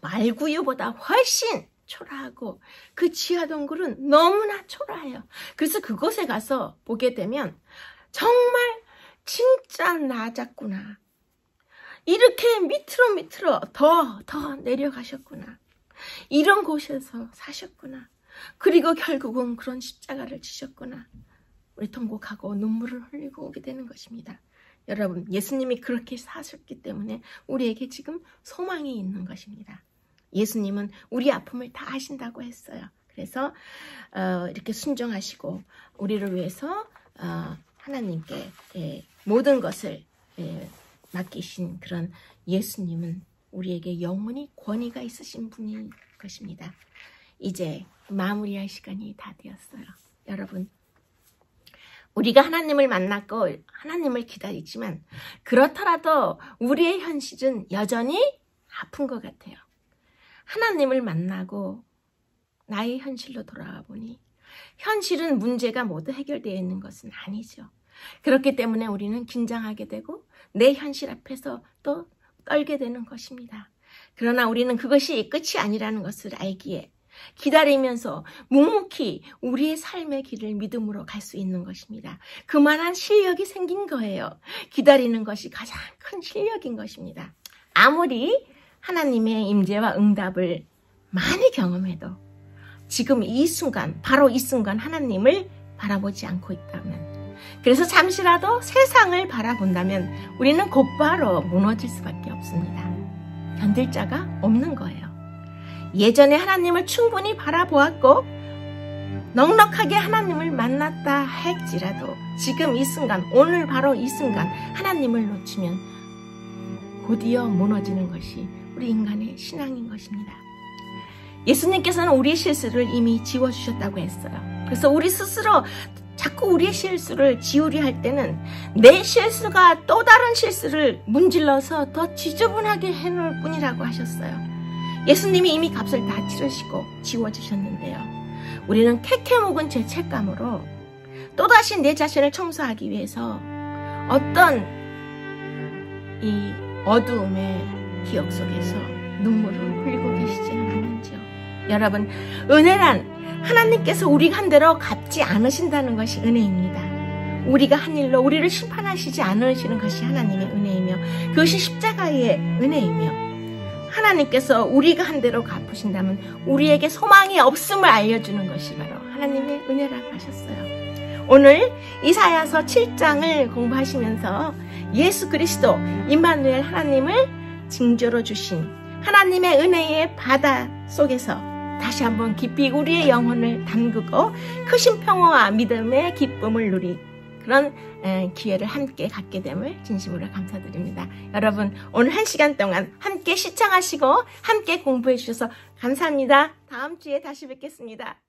말구유보다 훨씬 초라하고 그 지하 동굴은 너무나 초라해요. 그래서 그곳에 가서 보게 되면 정말 진짜 낮았구나. 이렇게 밑으로 더 내려가셨구나. 이런 곳에서 사셨구나. 그리고 결국은 그런 십자가를 지셨구나. 우리 통곡하고 눈물을 흘리고 오게 되는 것입니다. 여러분, 예수님이 그렇게 사셨기 때문에 우리에게 지금 소망이 있는 것입니다. 예수님은 우리 아픔을 다 아신다고 했어요. 그래서 이렇게 순종하시고 우리를 위해서 하나님께 모든 것을 맡기신 그런 예수님은 우리에게 영원히 권위가 있으신 분인 것입니다. 이제 마무리할 시간이 다 되었어요. 여러분, 우리가 하나님을 만났고 하나님을 기다리지만 그렇더라도 우리의 현실은 여전히 아픈 것 같아요. 하나님을 만나고 나의 현실로 돌아와 보니 현실은 문제가 모두 해결되어 있는 것은 아니죠. 그렇기 때문에 우리는 긴장하게 되고 내 현실 앞에서 또 떨게 되는 것입니다. 그러나 우리는 그것이 끝이 아니라는 것을 알기에 기다리면서 묵묵히 우리의 삶의 길을 믿음으로 갈 수 있는 것입니다. 그만한 실력이 생긴 거예요. 기다리는 것이 가장 큰 실력인 것입니다. 아무리 하나님의 임재와 응답을 많이 경험해도 지금 이 순간, 바로 이 순간 하나님을 바라보지 않고 있다면, 그래서 잠시라도 세상을 바라본다면 우리는 곧바로 무너질 수밖에 없습니다. 견딜 자가 없는 거예요. 예전에 하나님을 충분히 바라보았고 넉넉하게 하나님을 만났다 할지라도 지금 이 순간, 오늘 바로 이 순간 하나님을 놓치면 곧이어 무너지는 것이 우리 인간의 신앙인 것입니다. 예수님께서는 우리의 실수를 이미 지워주셨다고 했어요. 그래서 우리 스스로 자꾸 우리의 실수를 지우려 할 때는 내 실수가 또 다른 실수를 문질러서 더 지저분하게 해놓을 뿐이라고 하셨어요. 예수님이 이미 값을 다 치르시고 지워주셨는데요. 우리는 캐캐 묵은 죄책감으로 또다시 내 자신을 청소하기 위해서 어떤 이 어두움의 기억 속에서 눈물을 흘리고 계시지는 않는지요. 여러분, 은혜란 하나님께서 우리가 한 대로 갚지 않으신다는 것이 은혜입니다. 우리가 한 일로 우리를 심판하시지 않으시는 것이 하나님의 은혜이며 그것이 십자가의 은혜이며 하나님께서 우리가 한 대로 갚으신다면 우리에게 소망이 없음을 알려주는 것이 바로 하나님의 은혜라고 하셨어요. 오늘 이사야서 7장을 공부하시면서 예수 그리스도 임마누엘 하나님을 징조로 주신 하나님의 은혜의 바다 속에서 다시 한번 깊이 우리의 영혼을 담그고 크신 평화와 믿음의 기쁨을 누리 그런 기회를 함께 갖게 됨을 진심으로 감사드립니다. 여러분, 오늘 1시간 동안 함께 시청하시고 함께 공부해 주셔서 감사합니다. 다음 주에 다시 뵙겠습니다.